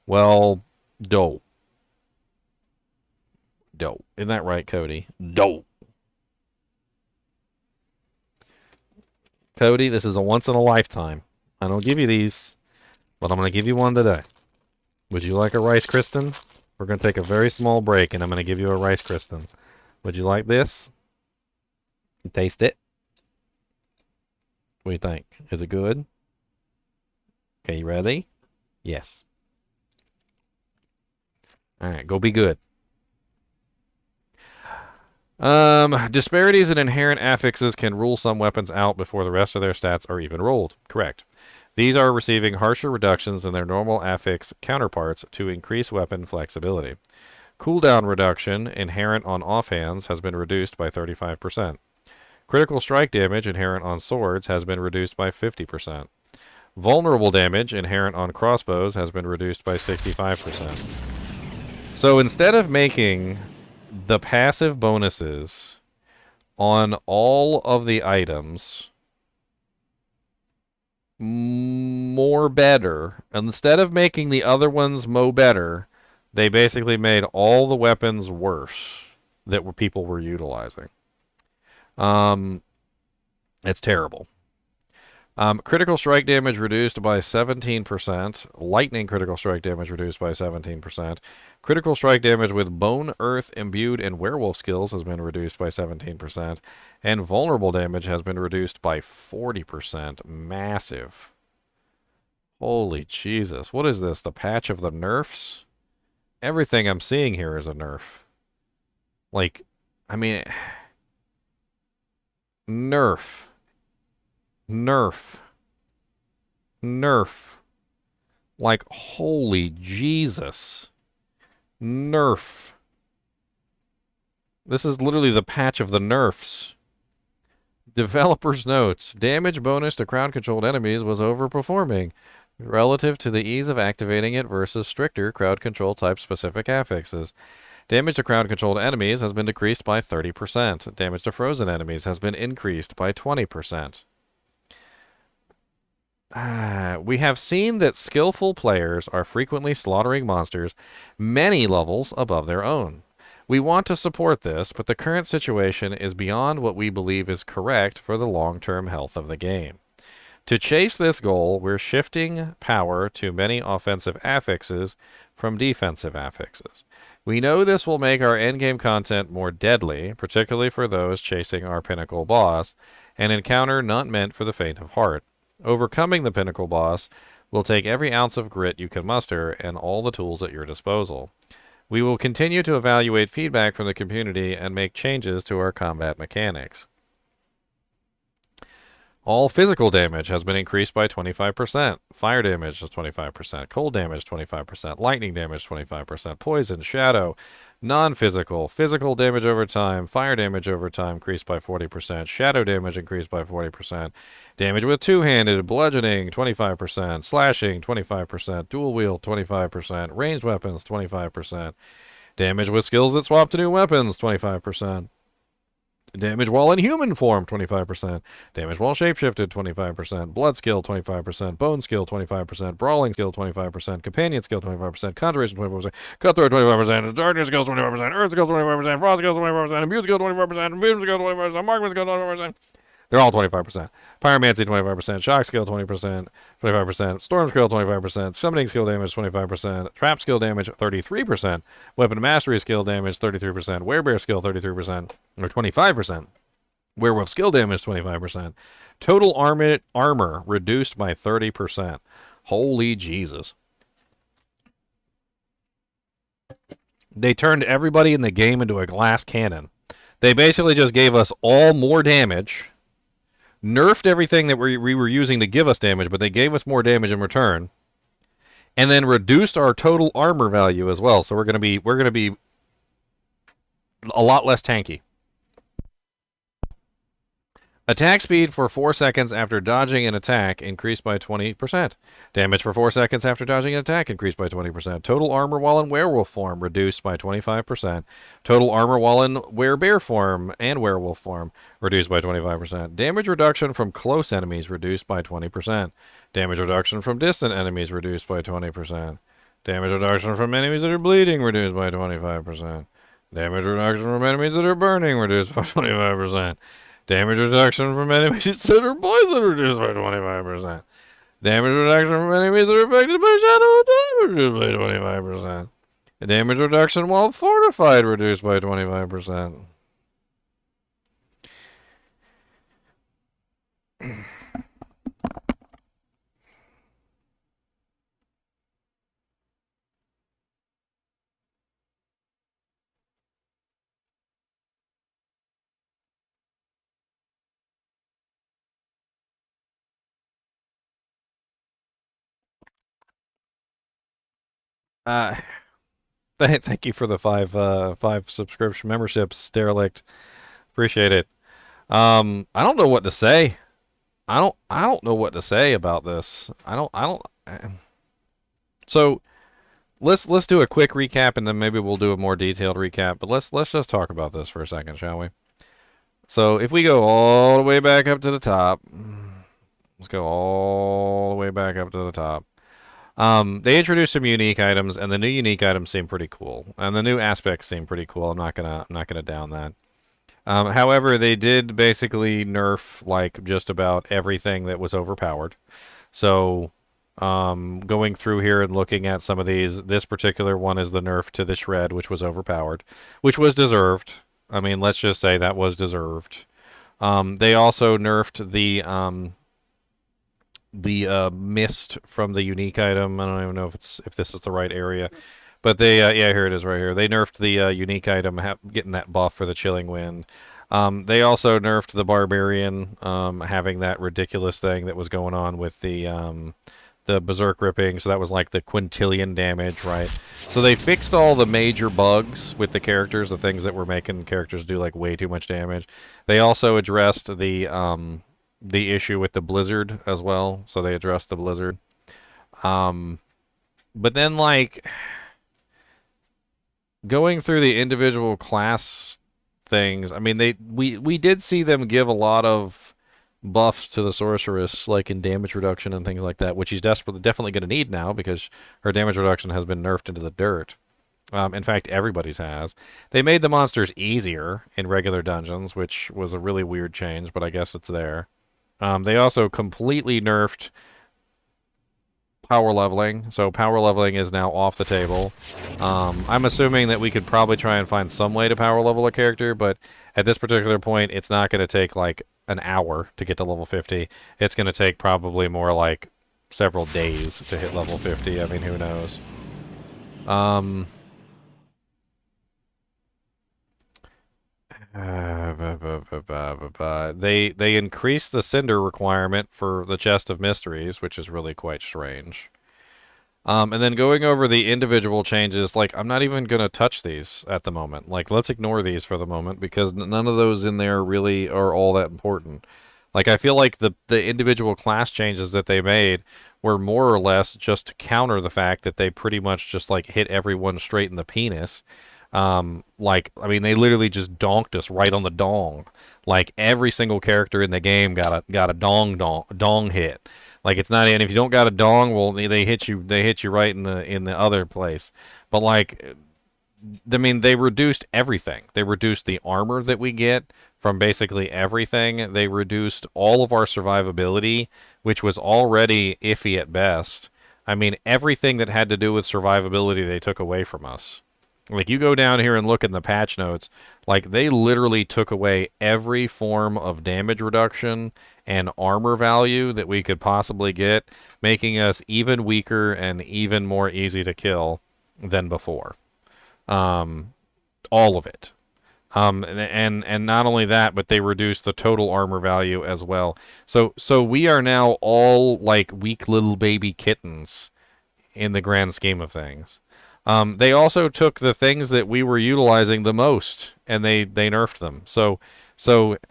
well, dope. Dope. Isn't that right, Cody? Dope. Cody, this is a once in a lifetime. I don't give you these, but I'm going to give you one today. Would you like a Rice Kristen? We're going to take a very small break, and I'm going to give you a Rice Kristen. Would you like this? Taste it. What do you think? Is it good? Okay, you ready? Yes. All right, go be good. Disparities in inherent affixes can rule some weapons out before the rest of their stats are even rolled. Correct. These are receiving harsher reductions than their normal affix counterparts to increase weapon flexibility. Cooldown reduction inherent on offhands has been reduced by 35%. Critical strike damage inherent on swords has been reduced by 50%. Vulnerable damage inherent on crossbows has been reduced by 65%. So instead of making the passive bonuses on all of the items more better, instead of making the other ones better, they basically made all the weapons worse that people were utilizing. It's terrible. Critical strike damage reduced by 17%. Lightning critical strike damage reduced by 17%. Critical strike damage with Bone, Earth, Imbued, and Werewolf skills has been reduced by 17%. And vulnerable damage has been reduced by 40%. Massive. Holy Jesus. What is this? The patch of the nerfs? Everything I'm seeing here is a nerf. Like, I mean, nerf. Nerf. Nerf. Like, holy Jesus. Nerf. This is literally the patch of the nerfs. Developer's notes. Damage bonus to crowd-controlled enemies was overperforming relative to the ease of activating it versus stricter crowd control type specific affixes. Damage to crowd-controlled enemies has been decreased by 30%. Damage to frozen enemies has been increased by 20%. We have seen that skillful players are frequently slaughtering monsters many levels above their own. We want to support this, but the current situation is beyond what we believe is correct for the long-term health of the game. To chase this goal, we're shifting power to many offensive affixes from defensive affixes. We know this will make our endgame content more deadly, particularly for those chasing our pinnacle boss, an encounter not meant for the faint of heart. Overcoming the pinnacle boss will take every ounce of grit you can muster and all the tools at your disposal. We will continue to evaluate feedback from the community and make changes to our combat mechanics. All physical damage has been increased by 25%. Fire damage is 25%. Cold damage 25%. Lightning damage 25%. Poison, shadow, non-physical. Physical damage over time. Fire damage over time increased by 40%. Shadow damage increased by 40%. Damage with two-handed, bludgeoning 25%. Slashing 25%. Dual wield 25%. Ranged weapons 25%. Damage with skills that swap to new weapons 25%. Damage while in human form, 25%. Damage while shapeshifted, 25%. Blood skill, 25%. Bone skill, 25%. Brawling skill, 25%. Companion skill, 25%. Conjuration, 25%. Cutthroat, 25%. Darkness skills, 25%. Earth skills, 25%. Frost skills, 25%. Immune skill, 25%. Immune skill, 25%. Marksman skill, 25%. They're all 25%. Pyromancy, 25%. Shock skill, 20%. 25%. Storm skill, 25%. Summoning skill damage, 25%. Trap skill damage, 33%. Weapon mastery skill damage, 33%. Werebear skill, 33%. Or 25%. Werewolf skill damage, 25%. Total armor reduced by 30%. Holy Jesus. They turned everybody in the game into a glass cannon. They basically just gave us all more damage, nerfed everything that we were using to give us damage, but they gave us more damage in return, and then reduced our total armor value as well. So we're gonna be a lot less tanky. Attack speed for 4 seconds after dodging an attack increased by 20%. Damage for 4 seconds after dodging an attack increased by 20%. Total armor while in werewolf form reduced by 25%. Total armor while in werebear form and werewolf form reduced by 25%. Damage reduction from close enemies reduced by 20%. Damage reduction from distant enemies reduced by 20%. Damage reduction from enemies that are bleeding reduced by 25%. Damage reduction from enemies that are burning reduced by 25%. Damage reduction from enemies that are poison reduced by 25%. Damage reduction from enemies that are affected by shadow attack reduced by 25%. Damage reduction while fortified reduced by 25%. Thank you for the five subscription memberships, Derelict. Appreciate it. I don't know what to say. I don't know what to say about this. So let's do a quick recap and then maybe we'll do a more detailed recap. But let's just talk about this for a second, shall we? So if we go all the way back up to the top, let's go all the way back up to the top. They introduced some unique items, and the new unique items seem pretty cool, and the new aspects seem pretty cool. I'm not gonna down that. However, they did basically nerf like just about everything that was overpowered. So, going through here and looking at some of these, this particular one is the nerf to the shred, which was overpowered, which was deserved. I mean, let's just say that was deserved. They also nerfed the mist from the unique item. I don't even know if this is the right area, but they yeah, here it is right here. They nerfed the unique item, getting that buff for the chilling wind. They also nerfed the Barbarian, having that ridiculous thing that was going on with the the berserk ripping, so that was like the quintillion damage, right? So they fixed all the major bugs with the characters, the things that were making characters do like way too much damage. They also addressed the issue with the blizzard as well, so they addressed the blizzard. But then like going through the individual class things, I mean we did see them give a lot of buffs to the sorceress, like in damage reduction and things like that, which he's definitely going to need now because her damage reduction has been nerfed into the dirt. In fact, everybody's has. They made the monsters easier in regular dungeons, which was a really weird change, but I guess it's there. They also completely nerfed power leveling, so power leveling is now off the table. I'm assuming that we could probably try and find some way to power level a character, but at this particular point, it's not going to take like an hour to get to level 50. It's going to take probably more like several days to hit level 50. I mean, who knows? They increased the cinder requirement for the chest of mysteries, which is really quite strange. And then going over the individual changes, like, I'm not even going to touch these at the moment. Like, let's ignore these for the moment because none of those in there really are all that important. Like, I feel like the individual class changes that they made were more or less just to counter the fact that they pretty much just, like, hit everyone straight in the penis. Like, I mean, they literally just donked us right on the dong. Like, every single character in the game got a dong hit. Like, it's not, and if you don't got a dong, well, they hit you right in the other place. But like, I mean, they reduced everything. They reduced the armor that we get from basically everything. They reduced all of our survivability, which was already iffy at best. I mean, everything that had to do with survivability, they took away from us. Like, you go down here and look in the patch notes, like, they literally took away every form of damage reduction and armor value that we could possibly get, making us even weaker and even more easy to kill than before. All of it. And not only that, but they reduced the total armor value as well. So we are now all like weak little baby kittens in the grand scheme of things. They also took the things that we were utilizing the most, and they nerfed them. So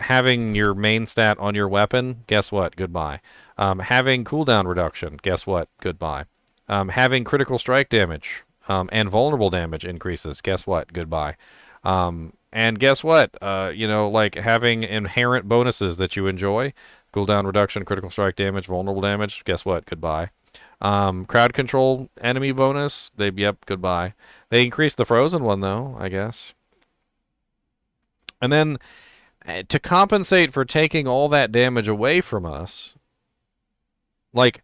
having your main stat on your weapon, guess what? Goodbye. Having cooldown reduction, guess what? Goodbye. Having critical strike damage and vulnerable damage increases, guess what? Goodbye. And guess what? Like having inherent bonuses that you enjoy, cooldown reduction, critical strike damage, vulnerable damage, guess what? Goodbye. Crowd control enemy bonus. Yep, goodbye. They increased the frozen one though, I guess. And then to compensate for taking all that damage away from us, like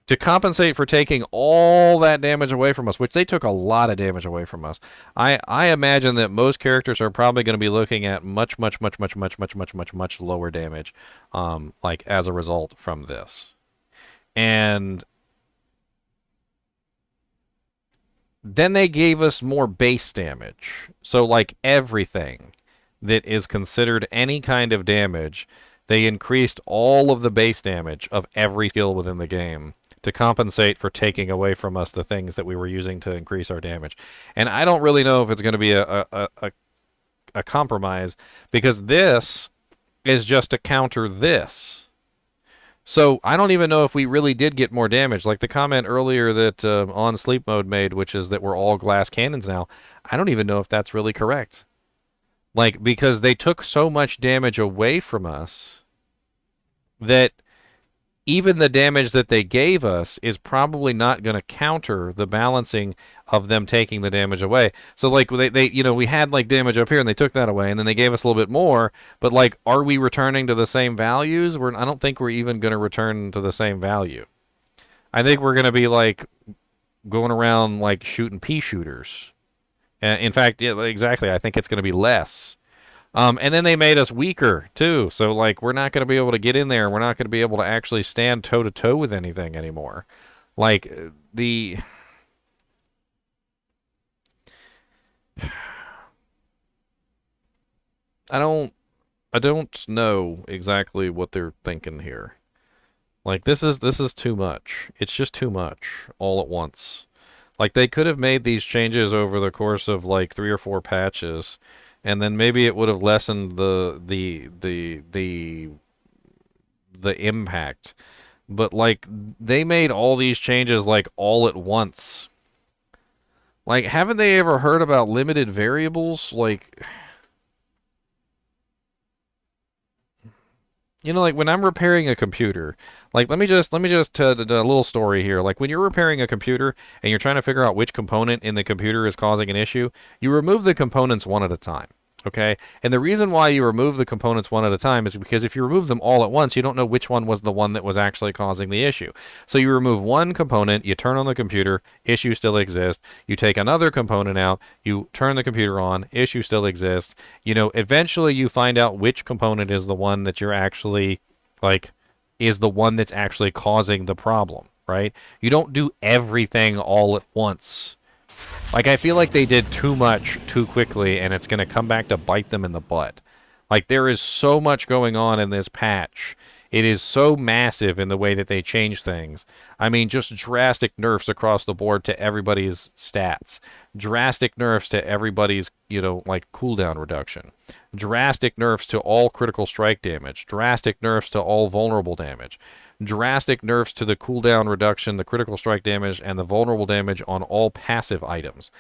to compensate for taking all that damage away from us, which they took a lot of damage away from us. I imagine that most characters are probably going to be looking at much lower damage, like as a result from this. And then they gave us more base damage. So, like, everything that is considered any kind of damage, they increased all of the base damage of every skill within the game to compensate for taking away from us the things that we were using to increase our damage. And I don't really know if it's going to be a compromise, because this is just to counter this. So I don't even know if we really did get more damage. Like the comment earlier that On Sleep Mode made, which is that we're all glass cannons now. I don't even know if that's really correct. Like, because they took so much damage away from us that even the damage that they gave us is probably not going to counter the balancing of them taking the damage away. So like we had like damage up here and they took that away and then they gave us a little bit more, but like, are we returning to the same values? I don't think we're even going to return to the same value. I think we're going to be like going around like shooting pea shooters. In fact, yeah, exactly. I think it's going to be less. And then they made us weaker too. So like, we're not going to be able to get in there. We're not going to be able to actually stand toe to toe with anything anymore. Like I don't know exactly what they're thinking here. Like this is too much. It's just too much all at once. Like they could have made these changes over the course of like 3 or 4 patches, and then maybe it would have lessened the impact. But like they made all these changes like all at once. Like haven't they ever heard about limited variables? Like like when I'm repairing a computer, like let me just tell a little story here. Like when you're repairing a computer and you're trying to figure out which component in the computer is causing an issue, you remove the components one at a time. Okay? And the reason why you remove the components one at a time is because if you remove them all at once, you don't know which one was the one that was actually causing the issue. So you remove one component, you turn on the computer, issue still exists. You take another component out, you turn the computer on, issue still exists. Eventually you find out which component is the one that you're actually like is the one that's actually causing the problem, right? You don't do everything all at once. Like, I feel like they did too much too quickly, and it's going to come back to bite them in the butt. Like, there is so much going on in this patch. It is so massive in the way that they change things. I mean, just drastic nerfs across the board to everybody's stats. Drastic nerfs to everybody's, like, cooldown reduction. Drastic nerfs to all critical strike damage. Drastic nerfs to all vulnerable damage. Drastic nerfs to the cooldown reduction, the critical strike damage, and the vulnerable damage on all passive items.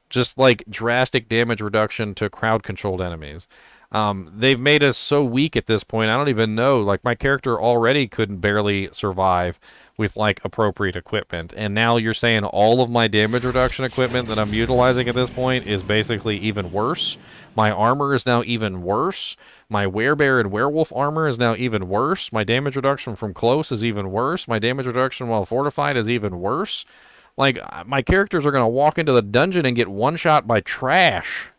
Just like drastic damage reduction to crowd controlled enemies. They've made us so weak at this point. I don't even know. Like my character already couldn't barely survive with like appropriate equipment, and now you're saying all of my damage reduction equipment that I'm utilizing at this point is basically even worse. My armor is now even worse. My werebear and werewolf armor is now even worse. My damage reduction from close is even worse. My damage reduction while fortified is even worse. Like my characters are gonna walk into the dungeon and get one shot by trash.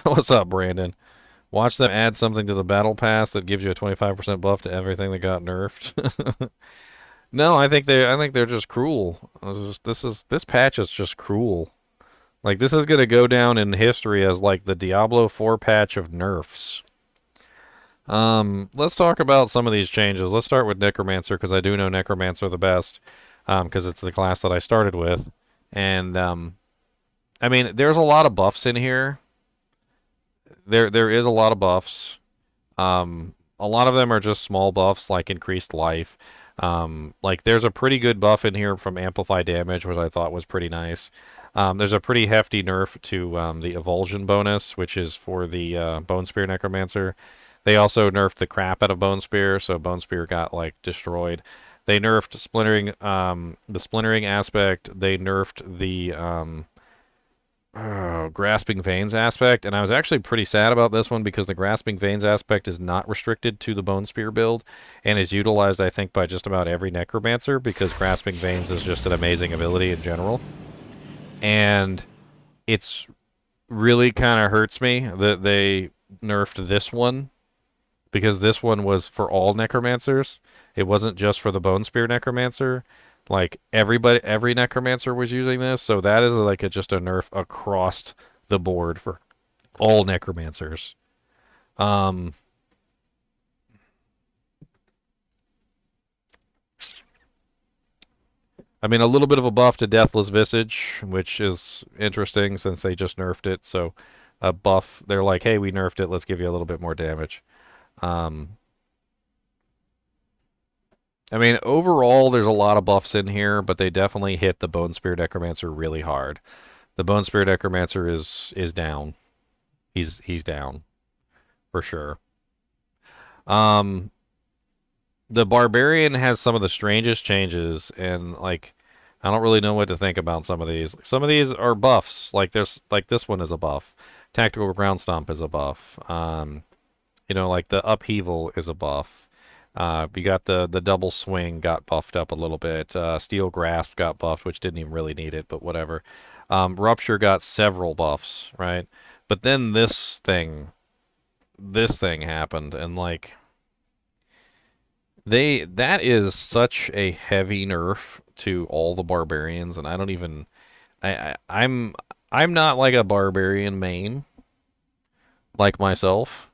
What's up, Brandon? Watch them add something to the battle pass that gives you a 25% buff to everything that got nerfed. No, I think they're just cruel. This patch is just cruel. Like this is gonna go down in history as like the Diablo 4 patch of nerfs. Let's talk about some of these changes. Let's start with Necromancer because I do know Necromancer the best, because it's the class that I started with, and I mean there's a lot of buffs in here. There is a lot of buffs. A lot of them are just small buffs like increased life. Like there's a pretty good buff in here from amplify damage, which I thought was pretty nice. There's a pretty hefty nerf to the Evulsion bonus, which is for the Bone Spear Necromancer. They also nerfed the crap out of Bone Spear, so Bone Spear got like destroyed. They nerfed splintering, the splintering aspect. They nerfed the grasping veins aspect, and I was actually pretty sad about this one because the grasping veins aspect is not restricted to the Bone Spear build and is utilized, I think, by just about every Necromancer because grasping veins is just an amazing ability in general. And it's really kind of hurts me that they nerfed this one because this one was for all Necromancers. It wasn't just for the Bone Spear Necromancer. Like every Necromancer was using this, so that is like just a nerf across the board for all Necromancers. Um, I mean, a little bit of a buff to Deathless Visage, which is interesting since they just nerfed it. So a buff, they're like, hey, we nerfed it, let's give you a little bit more damage. Um, I mean, overall, there's a lot of buffs in here, but they definitely hit the Bone Spear Necromancer really hard. The Bone Spear Necromancer is down. He's down for sure. Um, the Barbarian has some of the strangest changes, and like, I don't really know what to think about some of these. Some of these are buffs. Like there's like this one is a buff. Tactical Ground Stomp is a buff. Like the Upheaval is a buff. You got the double swing got buffed up a little bit. Steel Grasp got buffed, which didn't even really need it, but whatever. Rupture got several buffs, right? But then this thing happened, and like that is such a heavy nerf to all the barbarians, and I don't even I'm not like a barbarian main like myself.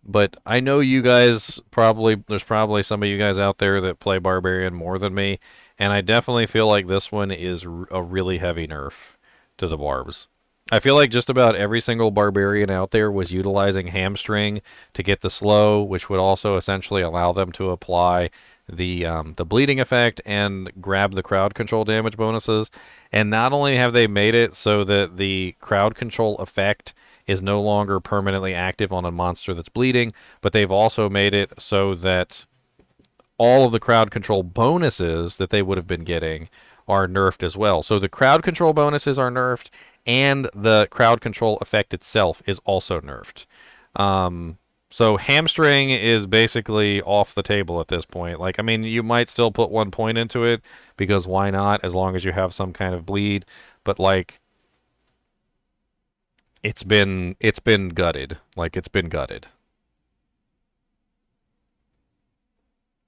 But I know you guys probably, there's probably some of you guys out there that play Barbarian more than me, and I definitely feel like this one is a really heavy nerf to the barbs. I feel like just about every single Barbarian out there was utilizing Hamstring to get the slow, which would also essentially allow them to apply the bleeding effect and grab the crowd control damage bonuses. And not only have they made it so that the crowd control effect is no longer permanently active on a monster that's bleeding, but they've also made it so that all of the crowd control bonuses that they would have been getting are nerfed as well. So the crowd control bonuses are nerfed, and the crowd control effect itself is also nerfed. So hamstring is basically off the table at this point. Like, I mean, you might still put 1 point into it because why not? As long as you have some kind of bleed, but like, it's been gutted. Like, it's been gutted.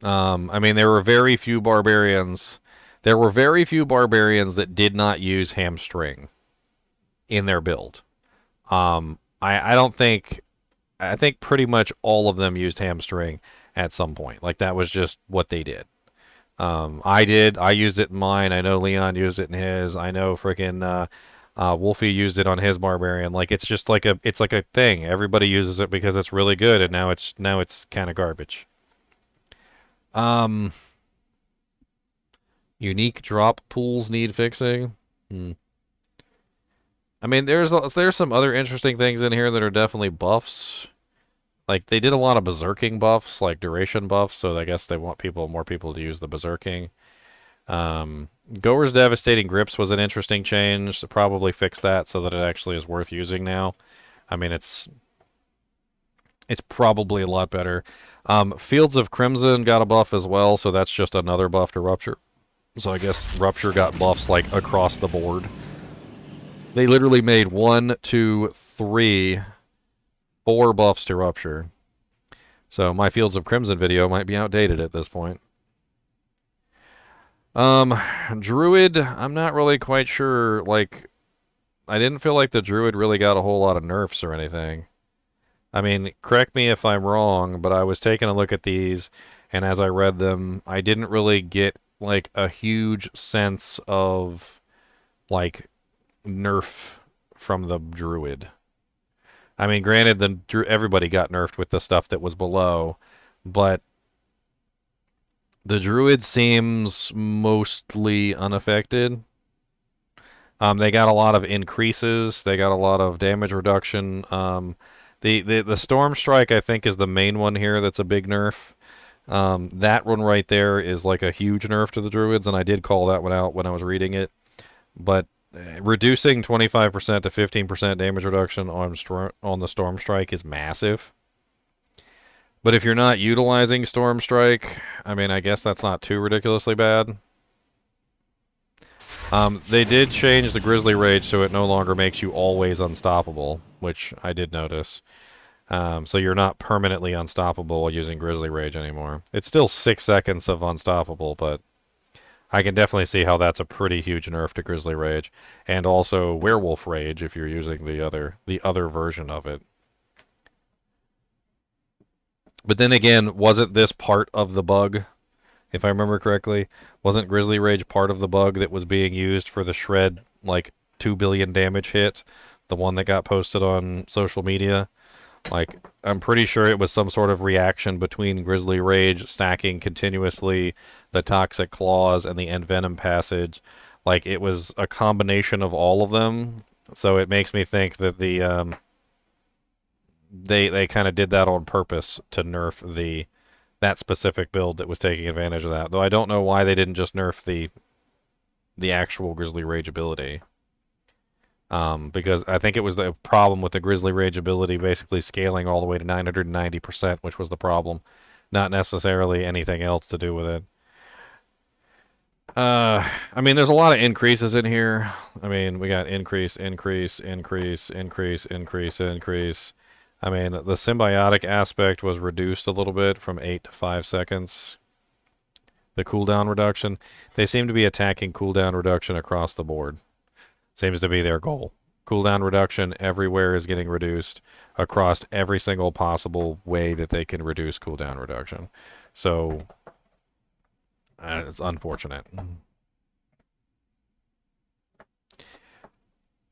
I mean, there were very few barbarians. There were very few barbarians that did not use hamstring in their build. I don't think. I think pretty much all of them used hamstring at some point. Like that was just what they did. I did. I used it in mine. I know Leon used it in his. I know freaking Wolfie used it on his barbarian. Like it's just like a thing. Everybody uses it because it's really good, and now it's kind of garbage. Um, Unique drop pools need fixing. Hmm. I mean, there's some other interesting things in here that are definitely buffs. Like they did a lot of berserking buffs, like duration buffs. So I guess they want more people to use the berserking. Goer's devastating grips was an interesting change to probably fix that so that it actually is worth using now. I mean, it's probably a lot better. Fields of Crimson got a buff as well, so that's just another buff to Rupture. So I guess Rupture got buffs like across the board. They literally made 1, 2, 3, 4 buffs to Rupture. So my Fields of Crimson video might be outdated at this point. Druid, I'm not really quite sure. Like, I didn't feel like the Druid really got a whole lot of nerfs or anything. I mean, correct me if I'm wrong, but I was taking a look at these, and as I read them, I didn't really get like a huge sense of like nerf from the Druid. I mean, granted, everybody got nerfed with the stuff that was below, but the Druid seems mostly unaffected. They got a lot of increases. They got a lot of damage reduction. The Storm Strike, I think, is the main one here that's a big nerf. That one right there is like a huge nerf to the Druids, and I did call that one out when I was reading it. But reducing 25% to 15% damage reduction on the Storm Strike is massive. But if you're not utilizing Storm Strike, I mean, I guess that's not too ridiculously bad. They did change the Grizzly Rage so it no longer makes you always unstoppable, which I did notice. So you're not permanently unstoppable using Grizzly Rage anymore. It's still 6 seconds of unstoppable, but I can definitely see how that's a pretty huge nerf to Grizzly Rage, and also Werewolf Rage if you're using the other version of it. But then again, wasn't this part of the bug? If I remember correctly, wasn't Grizzly Rage part of the bug that was being used for the Shred like 2 billion damage hit, the one that got posted on social media? Like, I'm pretty sure it was some sort of reaction between Grizzly Rage stacking continuously, the Toxic Claws, and the Envenom passage. Like, it was a combination of all of them. So it makes me think that they kind of did that on purpose to nerf that specific build that was taking advantage of that. Though I don't know why they didn't just nerf the actual Grizzly Rage ability. Because I think it was the problem with the Grizzly Rage ability basically scaling all the way to 990%, which was the problem, not necessarily anything else to do with it. I mean, there's a lot of increases in here. I mean, we got increase, increase, increase, increase, increase, increase. I mean, the symbiotic aspect was reduced a little bit from 8 to 5 seconds. The cooldown reduction, they seem to be attacking cooldown reduction across the board. Seems to be their goal. Cooldown reduction everywhere is getting reduced across every single possible way that they can reduce cooldown reduction. So it's unfortunate.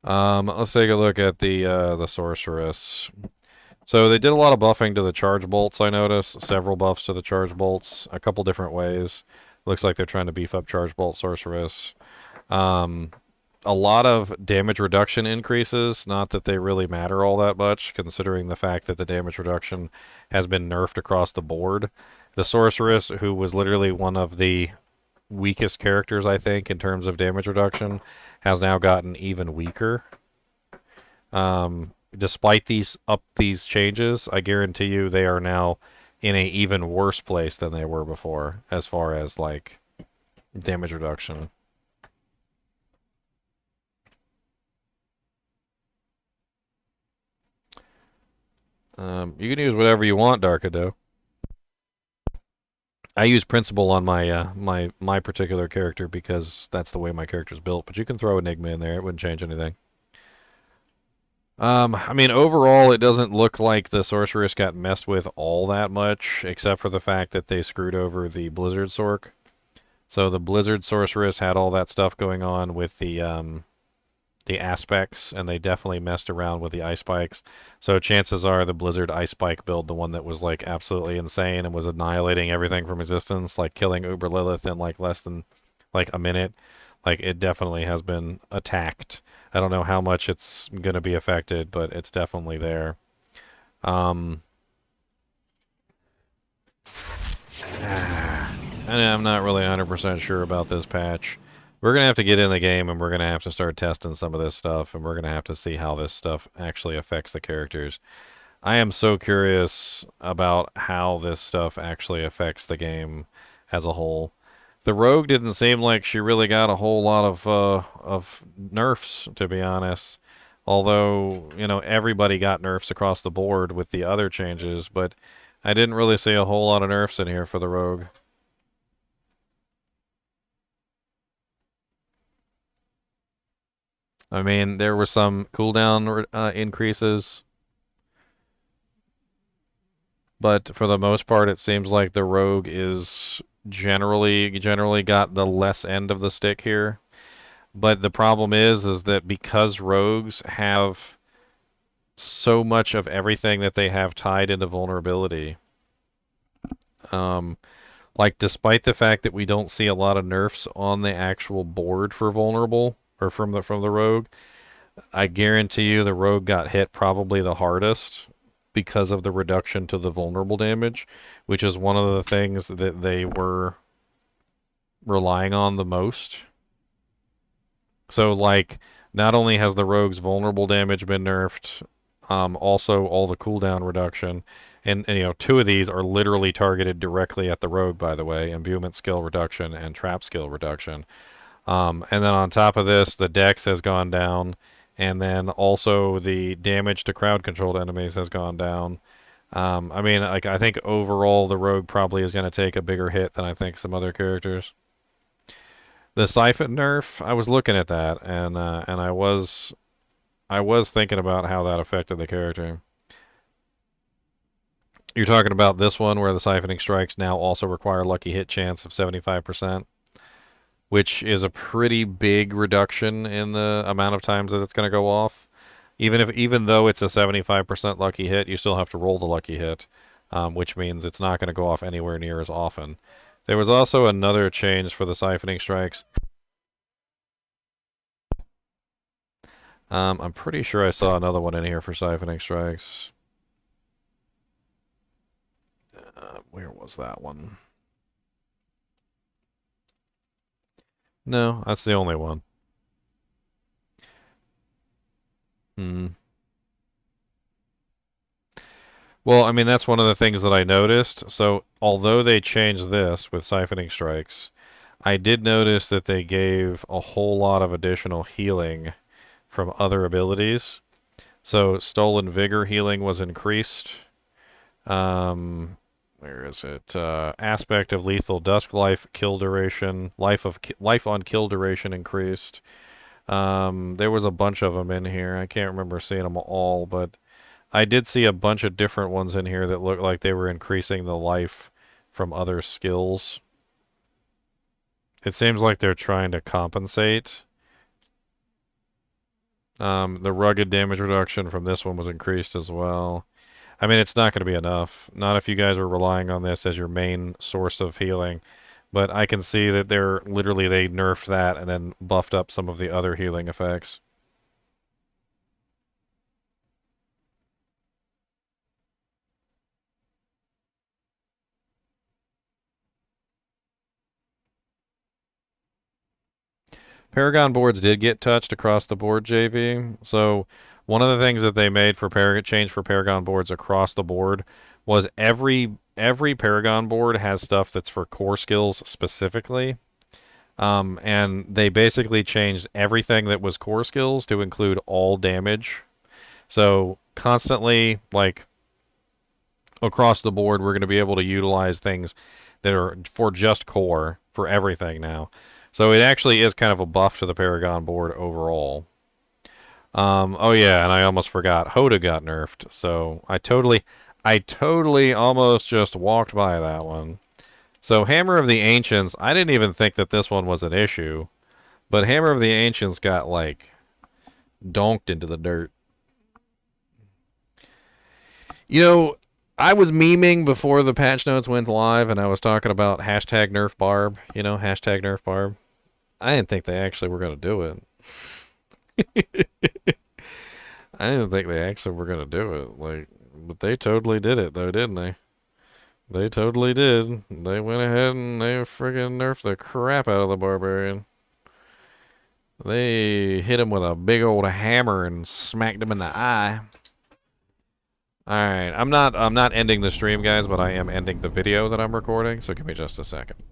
Let's take a look at the Sorceress. So they did a lot of buffing to the charge bolts, I noticed. Several buffs to the charge bolts, a couple different ways. Looks like they're trying to beef up charge bolt Sorceress. A lot of damage reduction increases, not that they really matter all that much, considering the fact that the damage reduction has been nerfed across the board. The Sorceress, who was literally one of the weakest characters, I think, in terms of damage reduction, has now gotten even weaker. Despite these changes, I guarantee you they are now in a even worse place than they were before, as far as like damage reduction. You can use whatever you want, Darkado. I use Principle on my my particular character because that's the way my character's built. But you can throw Enigma in there; it wouldn't change anything. I mean, overall, it doesn't look like the Sorceress got messed with all that much, except for the fact that they screwed over the Blizzard Sorc. So the Blizzard Sorceress had all that stuff going on with the aspects, and they definitely messed around with the ice spikes. So chances are the Blizzard ice spike build, the one that was like absolutely insane and was annihilating everything from existence, like killing Uber Lilith in like less than like a minute, like it definitely has been attacked. I don't know how much it's going to be affected, but it's definitely there. And I'm not really 100% sure about this patch. We're going to have to get in the game, and we're going to have to start testing some of this stuff, and we're going to have to see how this stuff actually affects the characters. I am so curious about how this stuff actually affects the game as a whole. The Rogue didn't seem like she really got a whole lot of nerfs, to be honest. Although, you know, everybody got nerfs across the board with the other changes, but I didn't really see a whole lot of nerfs in here for the Rogue. I mean, there were some cooldown increases, but for the most part, it seems like the Rogue is generally got the less end of the stick here. But the problem is that because rogues have so much of everything that they have tied into vulnerability, like despite the fact that we don't see a lot of nerfs on the actual board for vulnerable or from the rogue, I guarantee you the rogue got hit probably the hardest because of the reduction to the vulnerable damage, which is one of the things that they were relying on the most. So, like, not only has the rogue's vulnerable damage been nerfed, also all the cooldown reduction, and you know, two of these are literally targeted directly at the rogue, by the way, imbuement skill reduction and trap skill reduction. And then on top of this, the dex has gone down, and then also the damage to crowd-controlled enemies has gone down. I mean, like, I think overall the rogue probably is going to take a bigger hit than I think some other characters. The Siphon nerf, I was looking at that, and I was thinking about how that affected the character. You're talking about this one where the siphoning strikes now also require lucky hit chance of 75%, which is a pretty big reduction in the amount of times that it's going to go off. Even though it's a 75% lucky hit, you still have to roll the lucky hit, which means it's not going to go off anywhere near as often. There was also another change for the siphoning strikes. I'm pretty sure I saw another one in here for siphoning strikes. Where was that one? No, that's the only one. Well, I mean, that's one of the things that I noticed. So, although they changed this with siphoning strikes, I did notice that they gave a whole lot of additional healing from other abilities. So, Stolen Vigor healing was increased. Where is it? Aspect of Lethal Dusk Life, kill duration, life on kill duration increased. There was a bunch of them in here. I can't remember seeing them all, but I did see a bunch of different ones in here that looked like they were increasing the life from other skills. It seems like they're trying to compensate. The rugged damage reduction from this one was increased as well. I mean, it's not going to be enough. Not if you guys are relying on this as your main source of healing. But I can see that they nerfed that and then buffed up some of the other healing effects. Paragon boards did get touched across the board, JV. So one of the things that they made for change for Paragon boards across the board was every Paragon board has stuff that's for core skills specifically. And they basically changed everything that was core skills to include all damage. So constantly, like across the board, we're going to be able to utilize things that are for just core for everything now. So it actually is kind of a buff to the Paragon board overall. Oh yeah, and I almost forgot. Hoda got nerfed, so I totally almost just walked by that one. So Hammer of the Ancients, I didn't even think that this one was an issue, but Hammer of the Ancients got like donked into the dirt. You know, I was memeing before the patch notes went live, and I was talking about hashtag Nerf Barb. You know, hashtag Nerf Barb. I didn't think they actually were going to do it. I didn't think they actually were going to do it. Like, but they totally did it, though, didn't they? They totally did. They went ahead and they friggin' nerfed the crap out of the Barbarian. They hit him with a big old hammer and smacked him in the eye. Alright, I'm not ending the stream, guys, but I am ending the video that I'm recording, so give me just a second.